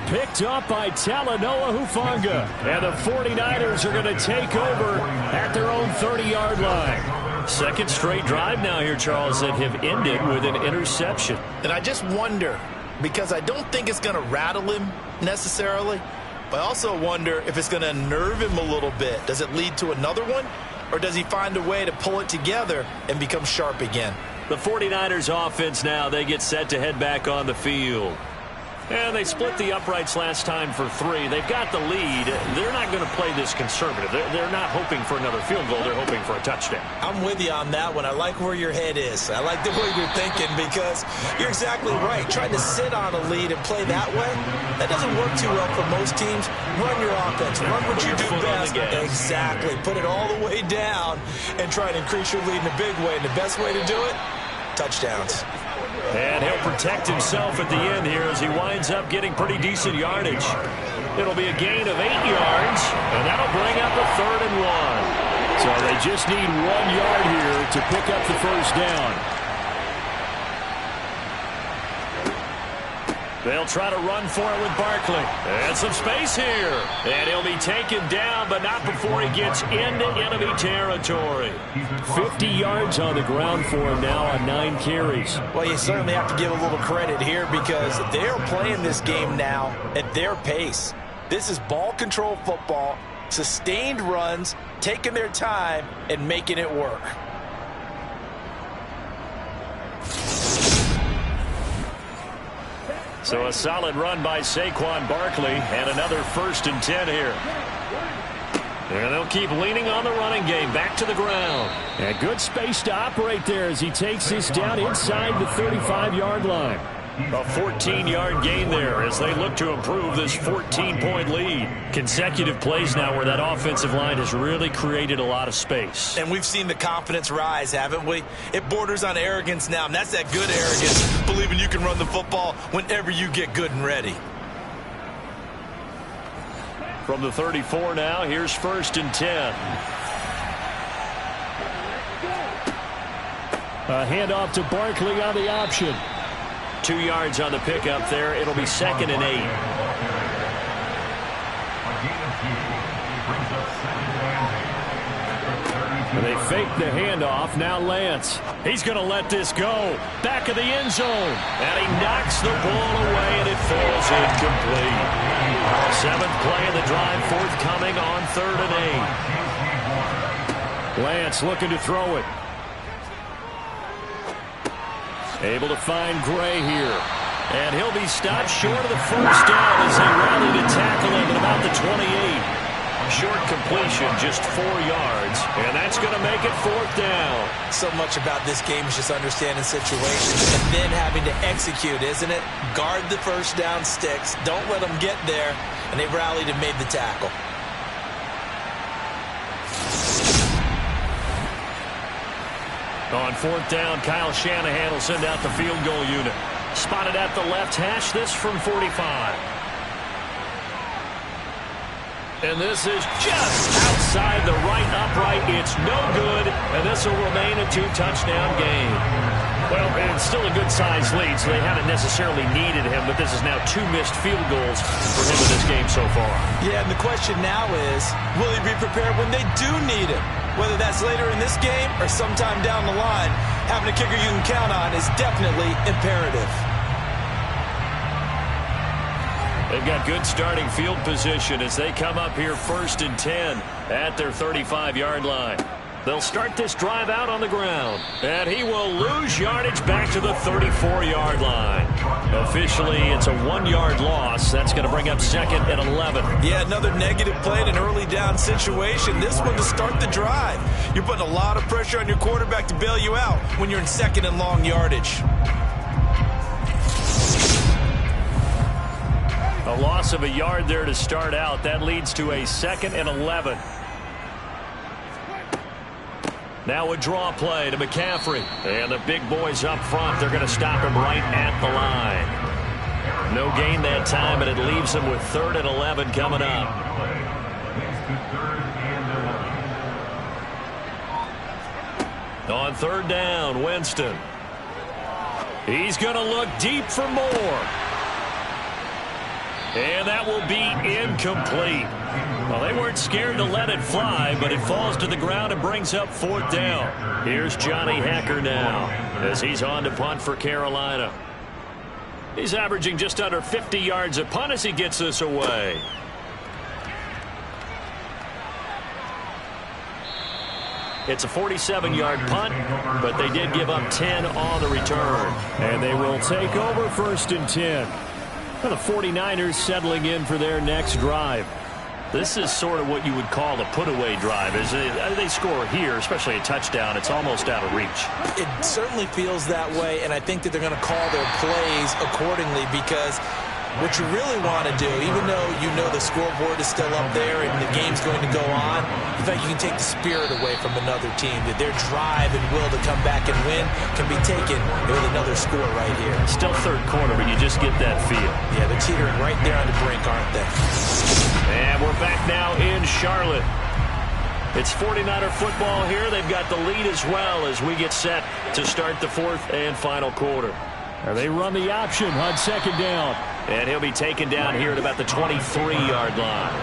Picked up by Talanoa Hufanga. And the 49ers are going to take over at their own 30-yard line. Second straight drive now here, Charles, that have ended with an interception. And I just wonder, because I don't think it's going to rattle him necessarily, but I also wonder if it's going to nerve him a little bit. Does it lead to another one? Or does he find a way to pull it together and become sharp again? The 49ers offense now, they get set to head back on the field. And they split the uprights last time for 3. They've got the lead. They're not going to play this conservative. They're not hoping for another field goal. They're hoping for a touchdown. I'm with you on that one. I like where your head is. I like the way you're thinking because you're exactly right. Trying to sit on a lead and play that way, that doesn't work too well for most teams. Run your offense. Run what you do best. Exactly. Put it all the way down and try to increase your lead in a big way. And the best way to do it, touchdowns. And he'll protect himself at the end here as he winds up getting pretty decent yardage. It'll be a gain of 8 yards, and that'll bring up a 3rd and 1. So they just need 1 yard here to pick up the first down. They'll try to run for it with Barkley. And some space here. And he'll be taken down, but not before he gets into enemy territory. 50 yards on the ground for him now on 9 carries. Well, you certainly have to give a little credit here because they're playing this game now at their pace. This is ball control football, sustained runs, taking their time, and making it work. So a solid run by Saquon Barkley and another 1st and 10 here. And they'll keep leaning on the running game back to the ground. And good space to operate there as he takes this down inside the 35-yard line. A 14-yard gain there as they look to improve this 14-point lead. Consecutive plays now where that offensive line has really created a lot of space. And we've seen the confidence rise, haven't we? It borders on arrogance now, and that's that good arrogance, believing you can run the football whenever you get good and ready. From the 34 now, here's 1st and 10. A handoff to Barkley on the option. 2 yards on the pickup there. It'll be 2nd and 8. And they fake the handoff. Now Lance. He's going to let this go. Back of the end zone. And he knocks the ball away, and it falls incomplete. 7th play of the drive, forthcoming on 3rd and 8. Lance looking to throw it. Able to find Gray here. And he'll be stopped short of the first down as they rally to tackle him at about the 28. Short completion, just 4 yards. And that's going to make it 4th down. So much about this game is just understanding situations and then having to execute, isn't it? Guard the first down sticks. Don't let them get there. And they rallied and made the tackle. On 4th down, Kyle Shanahan will send out the field goal unit. Spotted at the left hash, this from 45. And this is just outside the right upright. It's no good, and this will remain a 2-touchdown game. Well, it's still a good-sized lead, so they haven't necessarily needed him, but this is now 2 missed field goals for him in this game so far. Yeah, and the question now is, will he be prepared when they do need him? Whether that's later in this game or sometime down the line, having a kicker you can count on is definitely imperative. They've got good starting field position as they come up here 1st and 10 at their 35-yard line. They'll start this drive out on the ground. And he will lose yardage back to the 34-yard line. Officially, it's a 1-yard loss. That's going to bring up 2nd and 11. Yeah, another negative play in an early down situation. This one to start the drive. You're putting a lot of pressure on your quarterback to bail you out when you're in 2nd and long yardage. A loss of a yard there to start out. That leads to a 2nd and 11. Now a draw play to McCaffrey. And the big boys up front, they're going to stop him right at the line. No gain that time, and it leaves him with 3rd and 11 coming up. On 3rd down, Winston. He's going to look deep for more. And that will be incomplete. Well, they weren't scared to let it fly, but it falls to the ground and brings up 4th down. Here's Johnny Hekker now as he's on to punt for Carolina. He's averaging just under 50 yards a punt as he gets this away. It's a 47-yard punt, but they did give up 10 on the return. And they will take over 1st and 10. The 49ers settling in for their next drive. This is sort of what you would call a put-away drive. As they score here, especially a touchdown, it's almost out of reach. It certainly feels that way, and I think that they're going to call their plays accordingly, because what you really want to do, even though you know the scoreboard is still up there and the game's going to go on, in fact, you can take the spirit away from another team, that their drive and will to come back and win can be taken with another score right here. Still third quarter, but you just get that feel. Yeah, they're teetering right there on the brink, aren't they? And we're back now in Charlotte. It's 49er football here. They've got the lead as well as we get set to start the fourth and final quarter. They run the option on second down. And he'll be taken down here at about the 23-yard line.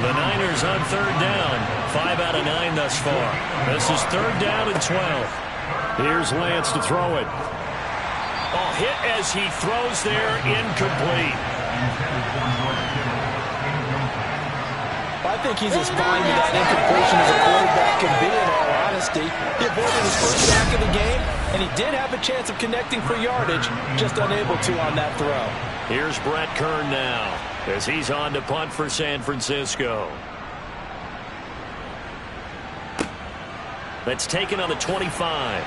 The Niners on third down. 5 out of 9 thus far. This is third down and 12. Here's Lance to throw it. Oh, hit as he throws there, incomplete. I think he's as fine with that incompletion as a quarterback can be, in all honesty. He avoided his first sack of the game, and he did have a chance of connecting for yardage, just unable to on that throw. Here's Brett Kern now as he's on to punt for San Francisco. That's taken on the 25.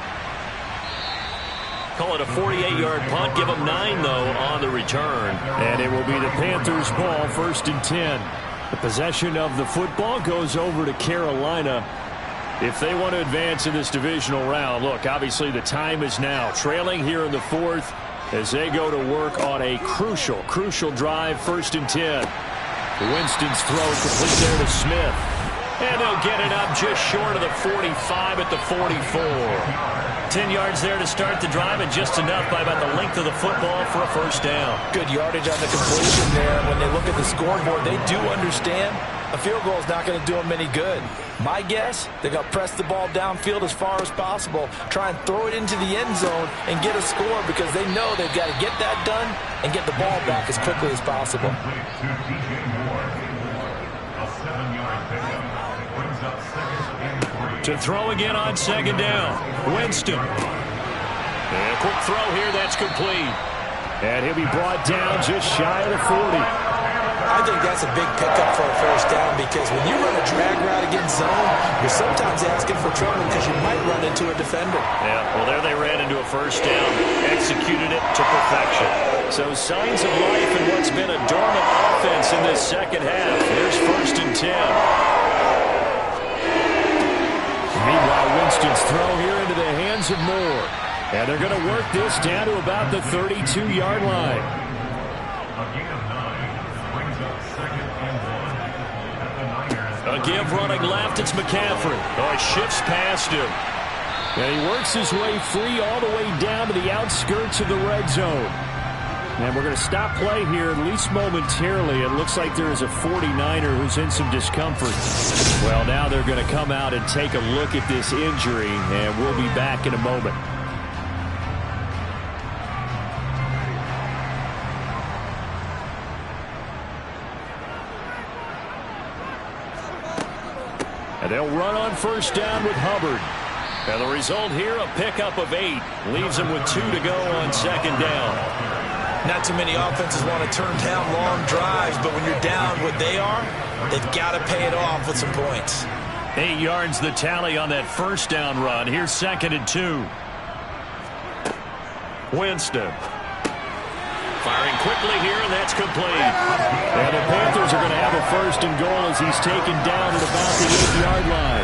Call it a 48-yard punt. Give them 9, though, on the return. And it will be the Panthers' ball, 1st and 10. The possession of the football goes over to Carolina. If they want to advance in this divisional round, look, obviously the time is now. Trailing here in the fourth as they go to work on a crucial drive, 1st and 10. Winston's throw complete there to Smith. And they'll get it up just short of the 45 at the 44. 10 yards there to start the drive, and just enough by about the length of the football for a first down. Good yardage on the completion there. When they look at the scoreboard, they do understand a field goal is not going to do them any good. My guess, they're going to press the ball downfield as far as possible, try and throw it into the end zone and get a score, because they know they've got to get that done and get the ball back as quickly as possible. To throw again on second down. Winston. And a quick throw here, that's complete. And he'll be brought down just shy of the 40. I think that's a big pickup for a first down, because when you run a drag route against zone, you're sometimes asking for trouble because you might run into a defender. Yeah, well, there they ran into a first down. Executed it to perfection. So signs of life in what's been a dormant offense in this second half. Here's 1st and 10. Meanwhile, Winston's throw here into the hands of Moore. And they're going to work this down to about the 32-yard line. A give running left, it's McCaffrey. Oh, he shifts past him. And he works his way free all the way down to the outskirts of the red zone. And we're going to stop play here, at least momentarily. It looks like there is a 49er who's in some discomfort. Well, now they're going to come out and take a look at this injury, and we'll be back in a moment. And they'll run on first down with Hubbard. And the result here, a pickup of 8. Leaves them with 2 to go on second down. Not too many offenses want to turn down long drives, but when you're down what they are, they've got to pay it off with some points. 8 yards the tally on that first down run. Here's 2nd and 2. Winston. Firing quickly here, and that's complete. And the Panthers are going to have a 1st and goal as he's taken down at about the 8-yard line.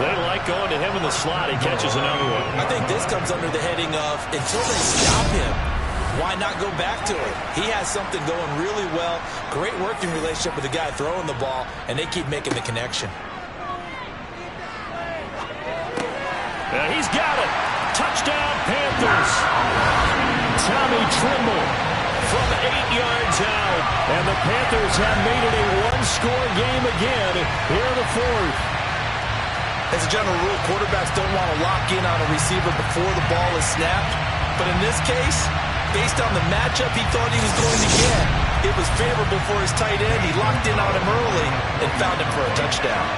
They like going to him in the slot. He catches another one. I think this comes under the heading of, until they stop him, why not go back to it? He has something going really well. Great working relationship with the guy throwing the ball, and they keep making the connection. He's got it. Touchdown, Panthers. Tommy Trimble from 8 yards out. And the Panthers have made it a one-score game again here in the fourth. As a general rule, quarterbacks don't want to lock in on a receiver before the ball is snapped. But in this case, based on the matchup he thought he was going to get, it was favorable for his tight end. He locked in on him early and found him for a touchdown.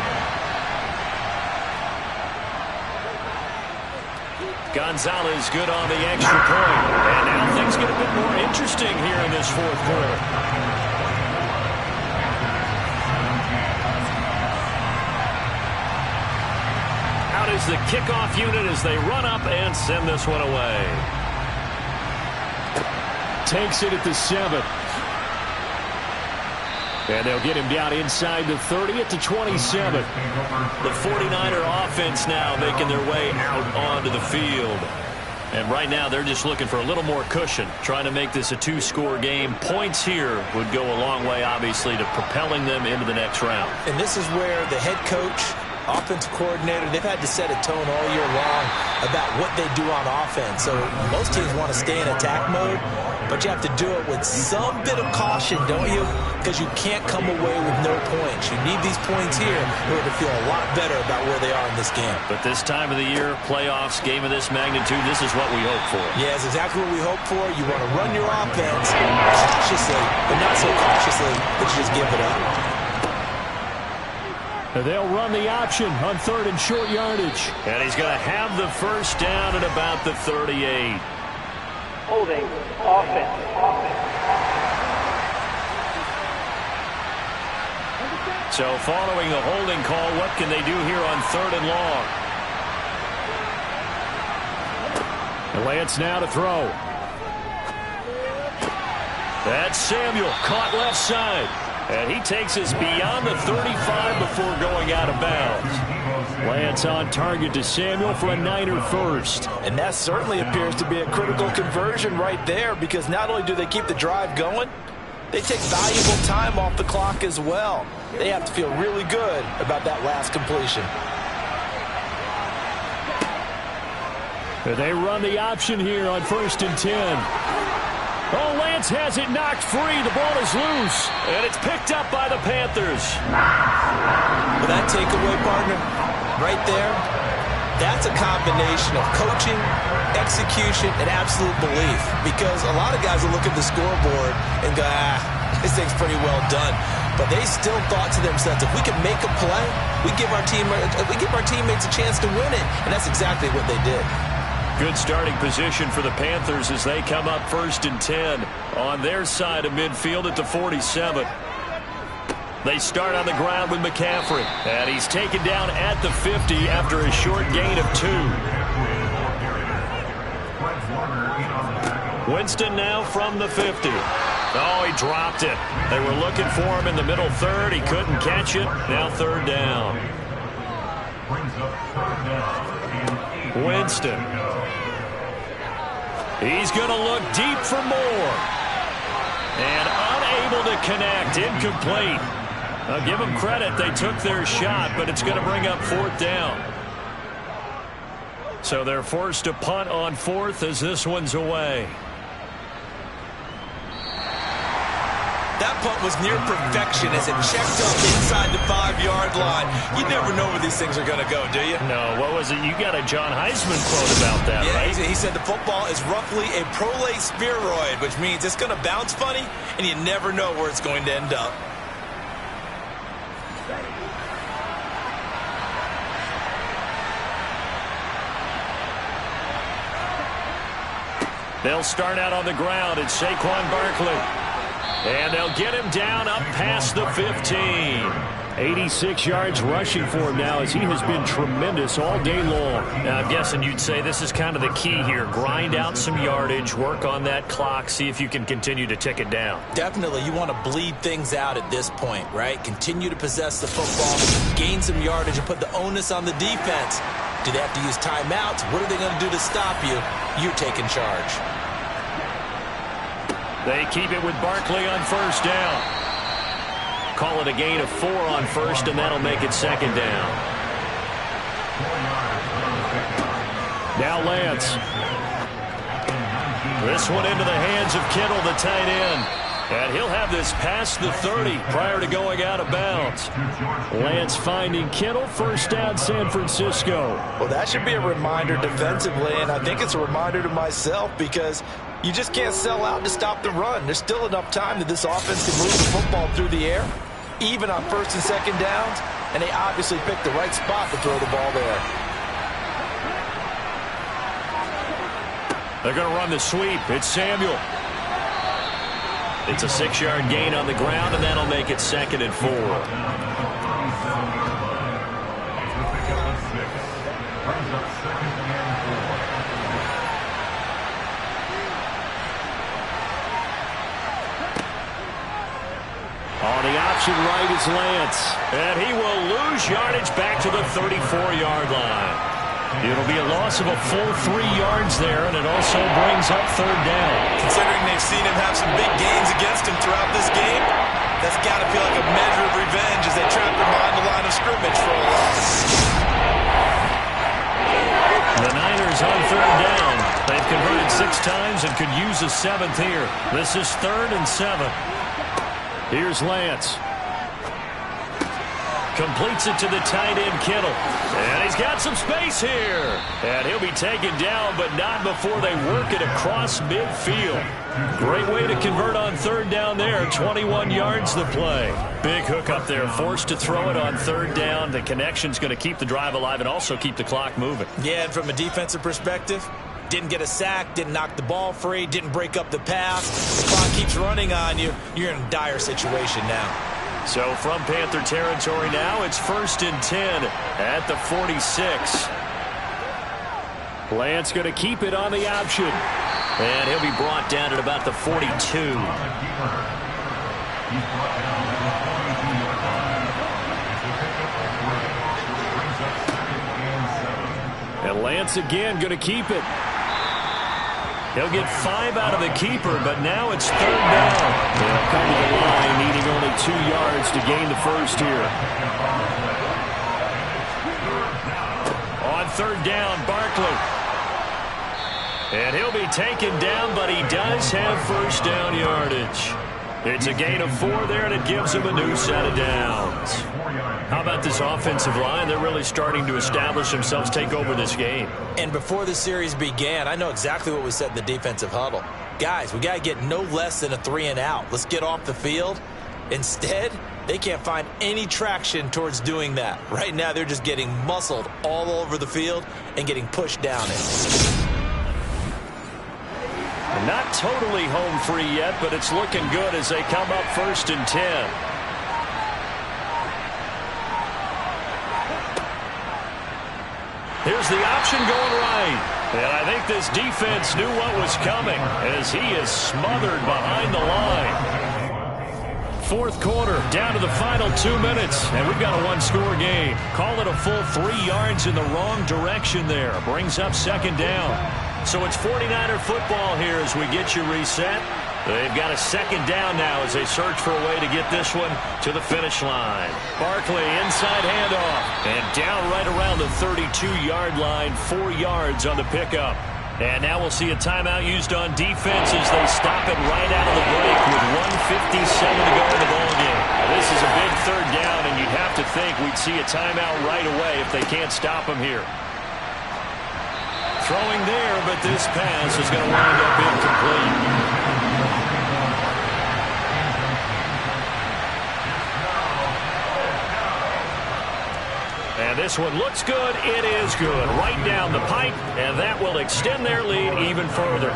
Gonzalez good on the extra point. And now things get a bit more interesting here in this fourth quarter. Out is the kickoff unit as they run up and send this one away. Takes it at the 7. And they'll get him down inside the 30 at the 27. The 49er offense now making their way out onto the field. And right now they're just looking for a little more cushion, trying to make this a 2-score game. Points here would go a long way, obviously, to propelling them into the next round. And this is where the head coach, offensive coordinator, they've had to set a tone all year long about what they do on offense. So most teams want to stay in attack mode, but you have to do it with some bit of caution, don't you? Because you can't come away with no points. You need these points here in order to feel a lot better about where they are in this game. But this time of the year, playoffs, game of this magnitude, this is what we hope for. Yeah, it's exactly what we hope for. You want to run your offense cautiously, but not so cautiously that you just give it up. They'll run the option on 3rd and short yardage. And he's going to have the first down at about the 38. Holding, offense. So following the holding call, what can they do here on 3rd and long? And Lance now to throw. That's Samuel, caught left side. And he takes us beyond the 35 before going out of bounds. Lance on target to Samuel for a Niner first. And that certainly appears to be a critical conversion right there, because not only do they keep the drive going, they take valuable time off the clock as well. They have to feel really good about that last completion. They run the option here on 1st and 10. Oh, Lance has it knocked free. The ball is loose. And it's picked up by the Panthers. Well, that takeaway, partner, right there, that's a combination of coaching, execution, and absolute belief. Because a lot of guys will look at the scoreboard and go, this thing's pretty well done. But they still thought to themselves, if we can make a play, we give our teammates a chance to win it. And that's exactly what they did. Good starting position for the Panthers as they come up 1st and 10 on their side of midfield at the 47. They start on the ground with McCaffrey. And he's taken down at the 50 after a short gain of 2. Winston now from the 50. Oh, he dropped it. They were looking for him in the middle 3rd. He couldn't catch it. Now 3rd down. Winston. He's going to look deep for more. And unable to connect. Incomplete. I'll give them credit. They took their shot, but it's going to bring up 4th down. So they're forced to punt on 4th as this one's away. That punt was near perfection as it checked up inside the 5-yard line. You never know where these things are going to go, do you? No, what was it? You got a John Heisman quote about that, yeah, right? He said the football is roughly a prolate spheroid, which means it's going to bounce funny, and you never know where it's going to end up. They'll start out on the ground. It's Saquon Barkley. And they'll get him down up past the 15. 86 yards rushing for him now as he has been tremendous all day long. Now, I'm guessing you'd say this is kind of the key here. Grind out some yardage, work on that clock, see if you can continue to tick it down. Definitely. You want to bleed things out at this point, right? Continue to possess the football, gain some yardage, and put the onus on the defense. Do they have to use timeouts? What are they going to do to stop you? You're taking charge. They keep it with Barkley on 1st down. Call it a gain of 4 on 1st, and that'll make it 2nd down. Now Lance. This one into the hands of Kittle, the tight end. And he'll have this past the 30 prior to going out of bounds. Lance finding Kittle, 1st down, San Francisco. Well, that should be a reminder defensively, and I think it's a reminder to myself because you just can't sell out to stop the run. There's still enough time that this offense can move the football through the air, even on 1st and 2nd downs, and they obviously picked the right spot to throw the ball there. They're going to run the sweep. It's Samuel. It's a 6-yard gain on the ground, and that'll make it 2nd and 4. On the option right is Lance. And he will lose yardage back to the 34-yard line. It'll be a loss of a full 3 yards there, and it also brings up 3rd down. Considering they've seen him have some big gains against him throughout this game, that's got to feel like a measure of revenge as they trap him behind the line of scrimmage for a loss. The Niners on 3rd down. They've converted 6 times and could use a 7th here. This is 3rd and 7. Here's Lance. Completes it to the tight end, Kittle. And he's got some space here. And he'll be taken down, but not before they work it across midfield. Great way to convert on 3rd down there. 21 yards the play. Big hook up there. Forced to throw it on 3rd down. The connection's going to keep the drive alive and also keep the clock moving. Yeah, and from a defensive perspective, didn't get a sack, didn't knock the ball free, didn't break up the pass. The clock keeps running on you. You're in a dire situation now. So from Panther territory now, it's 1st and 10 at the 46. Lance going to keep it on the option. And he'll be brought down at about the 42. And Lance again going to keep it. He'll get 5 out of the keeper, but now it's 3rd down. They'll come to the line, needing only 2 yards to gain the first here. On 3rd down, Barkley. And he'll be taken down, but he does have 1st down yardage. It's a gain of 4 there, and it gives him a new set of downs. How about this offensive line? They're really starting to establish themselves, take over this game. And before the series began, I know exactly what was said in the defensive huddle. Guys, we got to get no less than a 3 and out. Let's get off the field. Instead, they can't find any traction towards doing that. Right now, they're just getting muscled all over the field and getting pushed down it. Not totally home free yet, but it's looking good as they come up 1st and 10. Here's the option going right. And I think this defense knew what was coming as he is smothered behind the line. 4th quarter, down to the final 2 minutes, and we've got a 1-score game. Call it a full 3 yards in the wrong direction there. Brings up 2nd down. So it's 49er football here as we get you reset. They've got a 2nd down now as they search for a way to get this one to the finish line. Barkley inside handoff and down right around the 32-yard line, 4 yards on the pickup. And now we'll see a timeout used on defense as they stop it right out of the break with 1:57 to go in the ballgame. This is a big 3rd down, and you'd have to think we'd see a timeout right away if they can't stop him here. Throwing there, but this pass is going to wind up incomplete. And this one looks good. It is good. Right down the pipe, and that will extend their lead even further.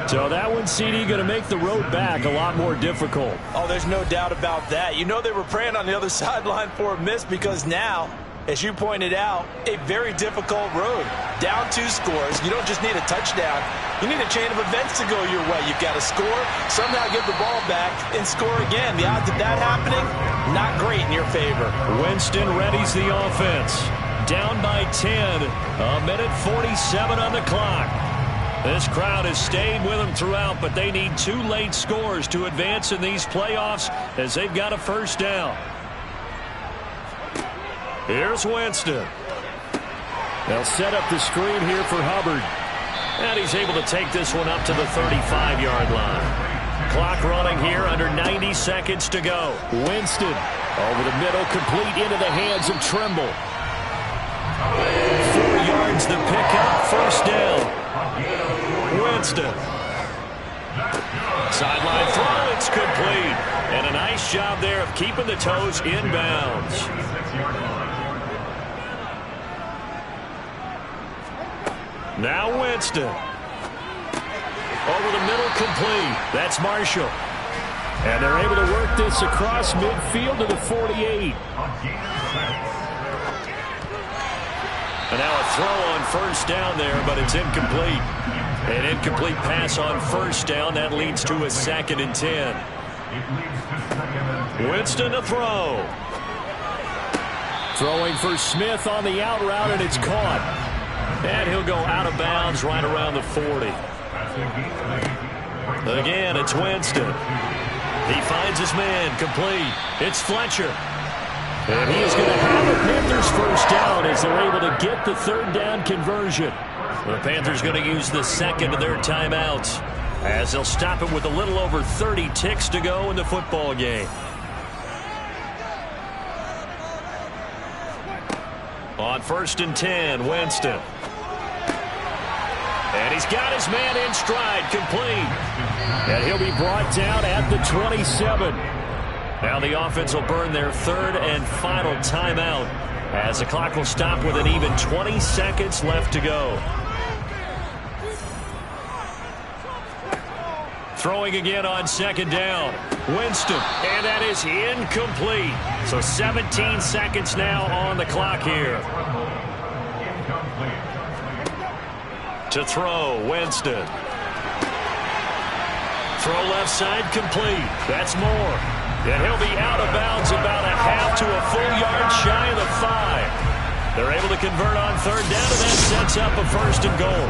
So that one, CD, going to make the road back a lot more difficult. Oh, there's no doubt about that. You know they were praying on the other sideline for a miss because now, as you pointed out, a very difficult road. Down 2 scores. You don't just need a touchdown. You need a chain of events to go your way. You've got to score, somehow get the ball back, and score again. The odds of that happening, not great in your favor. Winston readies the offense. Down by 10. 1:47 on the clock. This crowd has stayed with them throughout, but they need 2 late scores to advance in these playoffs as they've got a 1st down. Here's Winston. They'll set up the screen here for Hubbard. And he's able to take this one up to the 35-yard line. Clock running here, under 90 seconds to go. Winston over the middle, complete into the hands of Trimble. 4 yards the pickup, 1st down. Winston. Sideline throw, it's complete. And a nice job there of keeping the toes inbounds. Now Winston. Over the middle, complete. That's Marshall. And they're able to work this across midfield to the 48. And now a throw on first down there, but it's incomplete. An incomplete pass on first down. That leads to a 2nd and 10. Winston to throw. Throwing for Smith on the out route, and it's caught. And he'll go out of bounds right around the 40. Again, it's Winston. He finds his man, complete. It's Fletcher. And he is going to have the Panthers first down as they're able to get the 3rd down conversion. The Panthers going to use the 2nd of their timeouts as they'll stop it with a little over 30 ticks to go in the football game. On 1st and 10, Winston. And he's got his man in stride, complete. And he'll be brought down at the 27. Now the offense will burn their 3rd and final timeout as the clock will stop with an even 20 seconds left to go. Throwing again on 2nd down. Winston, and that is incomplete. So 17 seconds now on the clock here. To throw, Winston. Throw left side, complete. That's Moore. And he'll be out of bounds about a half to a full yard shy of the 5. They're able to convert on 3rd down, and that sets up a 1st and goal.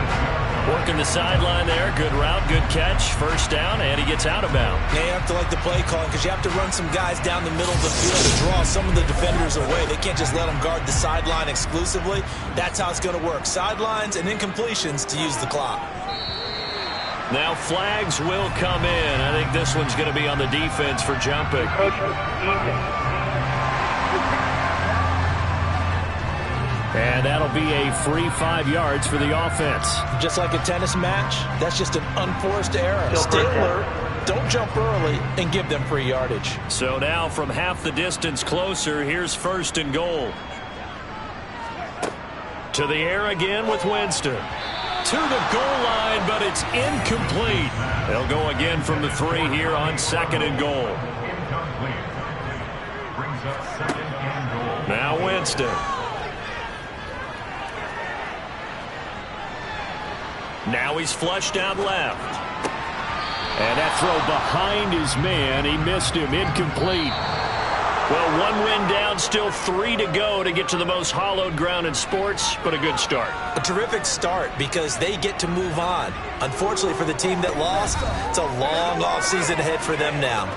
Working the sideline there. Good route, good catch. First down, and he gets out of bounds. Yeah, you have to like the play calling because you have to run some guys down the middle of the field to draw some of the defenders away. They can't just let them guard the sideline exclusively. That's how it's going to work. Sidelines and incompletions to use the clock. Now flags will come in. I think this one's going to be on the defense for jumping. And that'll be a free 5 yards for the offense. Just like a tennis match, that's just an unforced error. Stay alert, don't jump early, and give them free yardage. So now from half the distance closer, here's 1st and goal. To the air again with Winston. To the goal line, but it's incomplete. They'll go again from the 3 here on 2nd and goal. Now Winston. Now he's flushed out left. And that throw behind his man. He missed him. Incomplete. Well, 1 win down, still 3 to go to get to the most hallowed ground in sports, but a good start. A terrific start because they get to move on. Unfortunately for the team that lost, it's a long offseason ahead for them now.